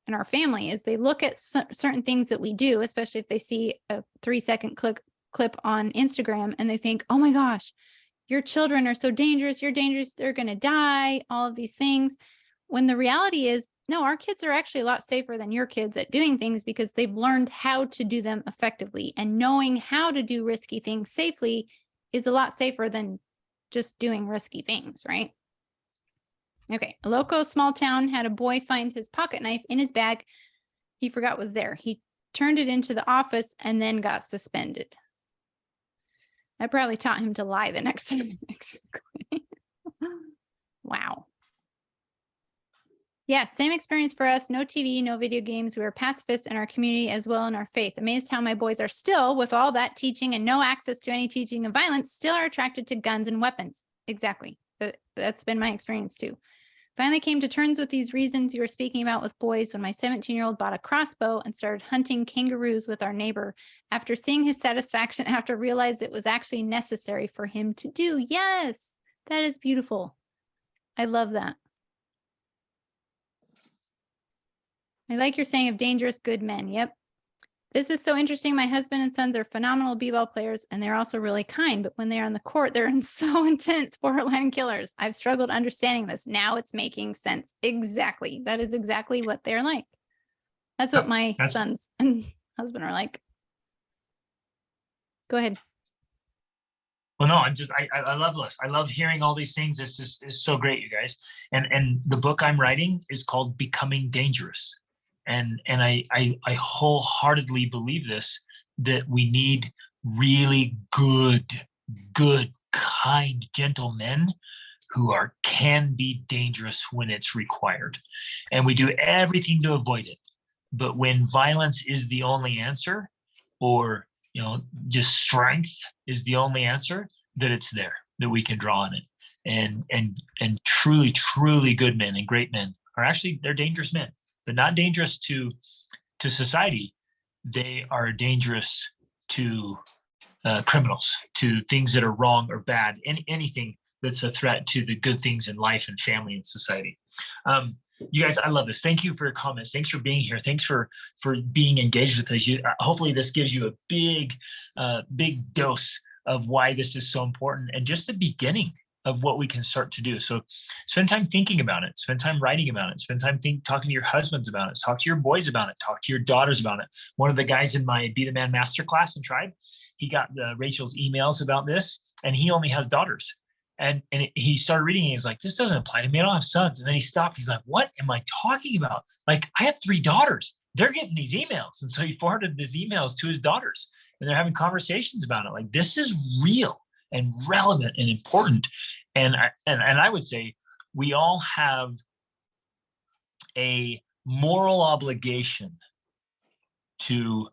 and our family is they look at certain things that we do, especially if they see a 3-second clip on Instagram and they think, oh my gosh, your children are so dangerous. You're dangerous. They're going to die. All of these things. When the reality is, no, our kids are actually a lot safer than your kids at doing things because they've learned how to do them effectively, and knowing how to do risky things safely is a lot safer than just doing risky things, right? Okay. A local small town had a boy find his pocket knife in his bag he forgot was there. He turned it into the office and then got suspended. I probably taught him to lie the next time. Wow. Yeah, same experience for us. No TV, no video games. We were pacifists in our community as well in our faith. Amazed how my boys are still, with all that teaching and no access to any teaching of violence, still are attracted to guns and weapons. Exactly. That's been my experience too. Finally came to terms with these reasons you were speaking about with boys when my 17-year-old bought a crossbow and started hunting kangaroos with our neighbor after seeing his satisfaction after realized it was actually necessary for him to do. Yes, that is beautiful. I love that. I like your saying of dangerous good men. Yep. This is so interesting. My husband and sons are phenomenal b-ball players, and they're also really kind. But when they're on the court, they're so intense, borderline killers. I've struggled understanding this. Now it's making sense. Exactly. That is exactly what they're like. That's what my sons and husband are like. Go ahead. Well, no, I love this. I love hearing all these things. This is so great, you guys. And the book I'm writing is called Becoming Dangerous. And I wholeheartedly believe this, that we need really good, kind, gentle men who can be dangerous when it's required. And we do everything to avoid it. But when violence is the only answer, or just strength is the only answer, that it's there, that we can draw on it. And truly good men and great men are actually, they're dangerous men. They're not dangerous to society. They are dangerous to criminals, to things that are wrong or bad, anything that's a threat to the good things in life and family and society. You guys, I love this. Thank you for your comments. Thanks for being here. Thanks for being engaged with us. Hopefully this gives you a big dose of why this is so important, and just the beginning of what we can start to do. So spend time thinking about it. Spend time writing about it. Spend time talking to your husbands about it. Talk to your boys about it. Talk to your daughters about it. One of the guys in my Be the Man Masterclass in Tribe, he got Rachel's emails about this, and he only has daughters. And he started reading, and he's like, this doesn't apply to me. I don't have sons. And then he stopped. He's like, what am I talking about? Like, I have 3 daughters. They're getting these emails. And so he forwarded these emails to his daughters. and they're having conversations about it. Like, this is real and relevant and important. And I would say we all have a moral obligation to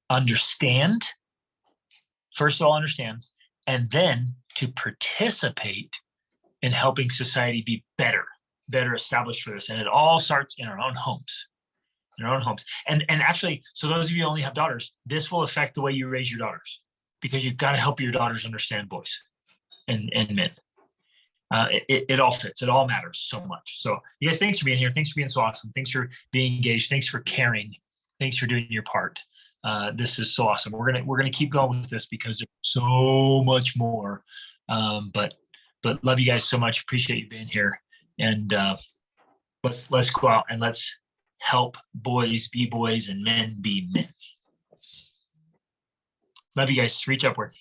understand, first of all, understand, and then to participate in helping society be better established for this. And it all starts in our own homes. And actually, so those of you who only have daughters, this will affect the way you raise your daughters, because you've got to help your daughters understand boys and men. It all fits. It all matters so much. So you guys, thanks for being here. Thanks for being so awesome. Thanks for being engaged. Thanks for caring. Thanks for doing your part. This is so awesome. We're gonna keep going with this because there's so much more. But love you guys so much. Appreciate you being here. And let's go out and let's help boys be boys and men be men. Love you guys. Reach upward.